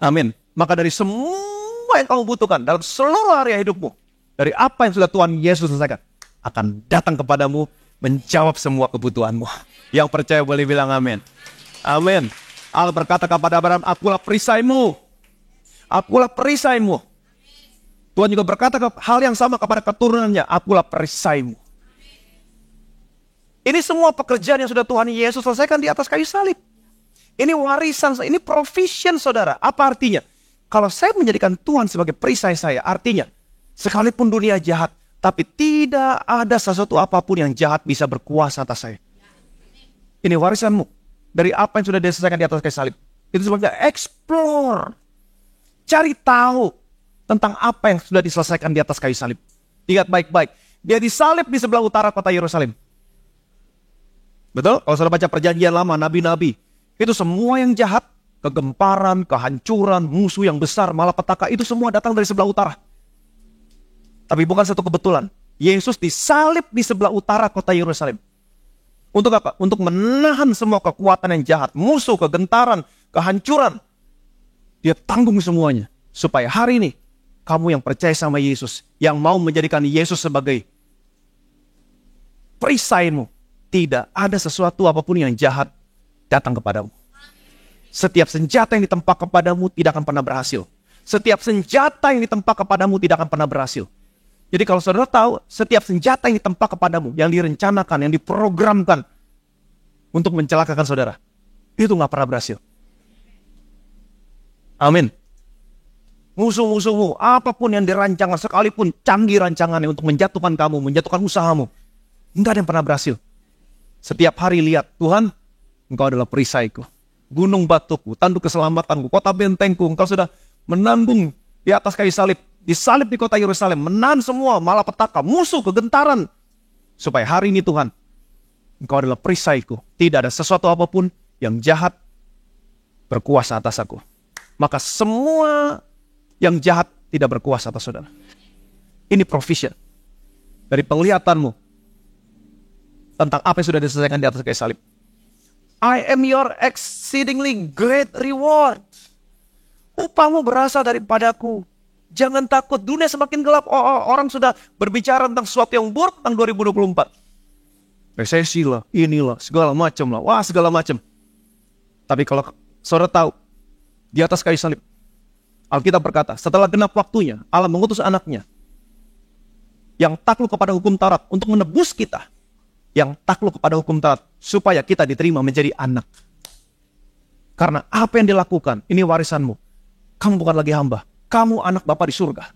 Amin. Maka dari semua yang kamu butuhkan dalam seluruh area hidupmu, dari apa yang sudah Tuhan Yesus selesaikan, akan datang kepadamu, menjawab semua kebutuhanmu. Yang percaya boleh bilang amin. Amin. Allah berkata kepada Abraham, akulah perisaimu. Akulah perisaimu. Tuhan juga berkata hal yang sama kepada keturunannya, akulah perisaimu. Ini semua pekerjaan yang sudah Tuhan Yesus selesaikan di atas kayu salib. Ini warisan, ini provision saudara. Apa artinya? Kalau saya menjadikan Tuhan sebagai perisai saya, artinya sekalipun dunia jahat, tapi tidak ada sesuatu apapun yang jahat bisa berkuasa atas saya. Ini warisanmu dari apa yang sudah diselesaikan di atas kayu salib. Itu sebabnya explore. Cari tahu tentang apa yang sudah diselesaikan di atas kayu salib. Ingat baik-baik. Dia disalib di sebelah utara kota Yerusalem. Betul? Kalau saudara baca perjanjian lama, nabi-nabi, itu semua yang jahat, kegemparan, kehancuran, musuh yang besar, malapetaka, itu semua datang dari sebelah utara. Tapi bukan satu kebetulan. Yesus disalib di sebelah utara kota Yerusalem. Untuk apa? Untuk menahan semua kekuatan yang jahat, musuh, kegentaran, kehancuran. Dia tanggung semuanya. Supaya hari ini, kamu yang percaya sama Yesus, yang mau menjadikan Yesus sebagai perisaimu, tidak ada sesuatu apapun yang jahat datang kepadamu. Setiap senjata yang ditempa kepadamu tidak akan pernah berhasil. Setiap senjata yang ditempa kepadamu tidak akan pernah berhasil. Jadi kalau saudara tahu, setiap senjata yang ditempa kepadamu, yang direncanakan, yang diprogramkan untuk mencelakakan saudara, itu gak pernah berhasil. Amin. Musuh-musuhmu, apapun yang dirancangkan, sekalipun canggih rancangannya untuk menjatuhkan kamu, menjatuhkan usahamu, enggak ada yang pernah berhasil. Setiap hari lihat, Tuhan, Engkau adalah perisaiku, gunung batuku, tanduk keselamatanku, kota bentengku. Engkau sudah menanggung di atas kayu salib, disalib di kota Yerusalem, menahan semua malapetaka, musuh, kegentaran. Supaya hari ini Tuhan, Engkau adalah perisaiku. Tidak ada sesuatu apapun yang jahat berkuasa atas aku. Maka semua yang jahat tidak berkuasa atas saudara. Ini provision dari penglihatanmu tentang apa yang sudah diselesaikan di atas kayu salib. I am your exceedingly great reward. Upahmu berasal daripadaku. Jangan takut, dunia semakin gelap. Orang sudah berbicara tentang sesuatu yang buruk tentang 2024. Resesi lah, inilah, segala macam lah. Wah, segala macam. Tapi kalau saudara tahu, di atas kayu salib, Alkitab berkata, setelah genap waktunya, Allah mengutus anaknya yang takluk kepada hukum Taurat untuk menebus kita. Yang takluk kepada hukum Taurat supaya kita diterima menjadi anak. Karena apa yang dilakukan, ini warisanmu. Kamu bukan lagi hamba, kamu anak Bapa di surga.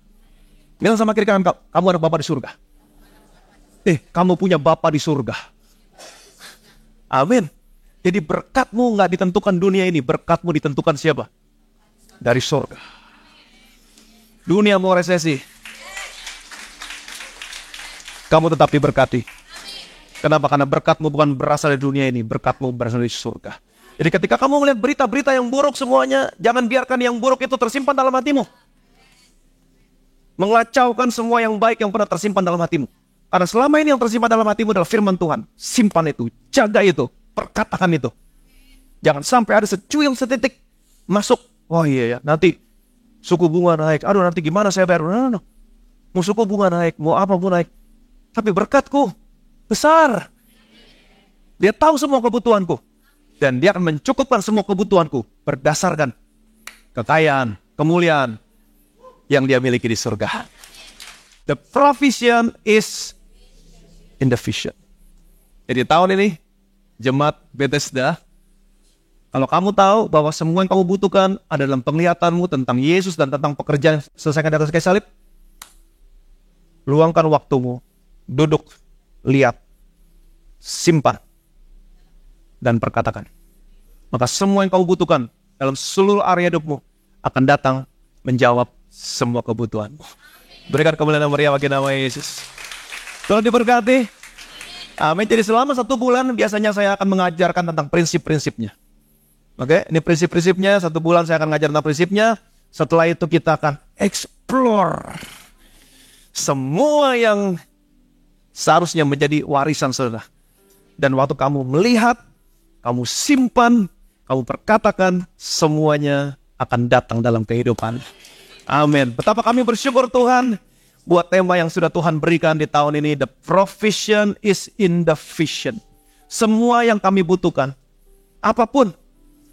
Bilang sama kiri kanan, kamu ada Bapa di surga. Kamu punya Bapa di surga. Amin. Jadi berkatmu nggak ditentukan dunia ini, berkatmu ditentukan siapa? Dari surga. Dunia mau resesi, kamu tetap diberkati. Kenapa? Karena berkatmu bukan berasal dari dunia ini, berkatmu berasal dari surga. Jadi ketika kamu melihat berita-berita yang buruk semuanya, jangan biarkan yang buruk itu tersimpan dalam hatimu. Mengacaukan semua yang baik yang pernah tersimpan dalam hatimu. Karena selama ini yang tersimpan dalam hatimu adalah firman Tuhan. Simpan itu, jaga itu, perkatakan itu. Jangan sampai ada secuil setitik masuk. Oh iya ya, nanti suku bunga naik. Aduh nanti gimana saya bayar? No. Mau suku bunga naik, mau apa pun naik. Tapi berkatku besar. Dia tahu semua kebutuhanku. Dan dia akan mencukupkan semua kebutuhanku berdasarkan kekayaan, kemuliaan yang dia miliki di surga. The provision is in the vision. Jadi tahun ini, Jemaat Bethesda, kalau kamu tahu bahwa semua yang kamu butuhkan ada dalam penglihatanmu tentang Yesus dan tentang pekerjaan selesaikan di atas kayu salib, luangkan waktumu, duduk, lihat, simpan, dan perkatakan. Maka semua yang kamu butuhkan dalam seluruh area hidupmu akan datang menjawab semua kebutuhanmu. Berikan kemuliaan meriah bagi nama Yesus. Tolong diberkati. Amin. Jadi selama 1 bulan biasanya saya akan mengajarkan tentang prinsip-prinsipnya. Oke, ini prinsip-prinsipnya. 1 bulan saya akan mengajar tentang prinsipnya. Setelah itu kita akan explore semua yang seharusnya menjadi warisan saudara. Dan waktu kamu melihat, kamu simpan, kamu perkatakan, semuanya akan datang dalam kehidupan. Amin. Betapa kami bersyukur Tuhan buat tema yang sudah Tuhan berikan di tahun ini. The provision is in the vision. Semua yang kami butuhkan, apapun,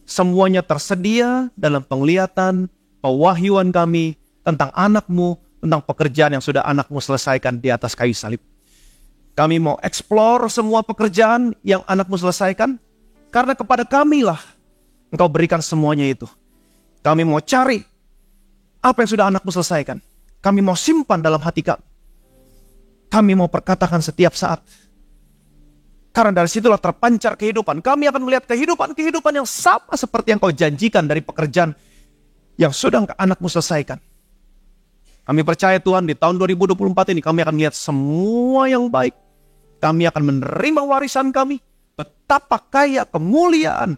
semuanya tersedia dalam penglihatan, pewahyuan kami tentang anakmu, tentang pekerjaan yang sudah anakmu selesaikan di atas kayu salib. Kami mau explore semua pekerjaan yang anakmu selesaikan, karena kepada kamilah engkau berikan semuanya itu. Kami mau cari apa yang sudah anakmu selesaikan. Kami mau simpan dalam hati kami. Kami mau perkatakan setiap saat. Karena dari situlah terpancar kehidupan. Kami akan melihat kehidupan yang sama seperti yang kau janjikan dari pekerjaan yang sudah anakmu selesaikan. Kami percaya Tuhan di tahun 2024 ini kami akan melihat semua yang baik. Kami akan menerima warisan kami. Betapa kaya kemuliaan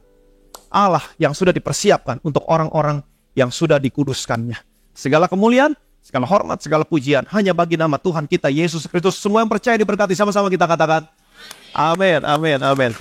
Allah yang sudah dipersiapkan untuk orang-orang yang sudah dikuduskannya. Segala kemuliaan, segala hormat, segala pujian hanya bagi nama Tuhan kita Yesus Kristus. Semua yang percaya diberkati, sama-sama kita katakan amin, amin, amin.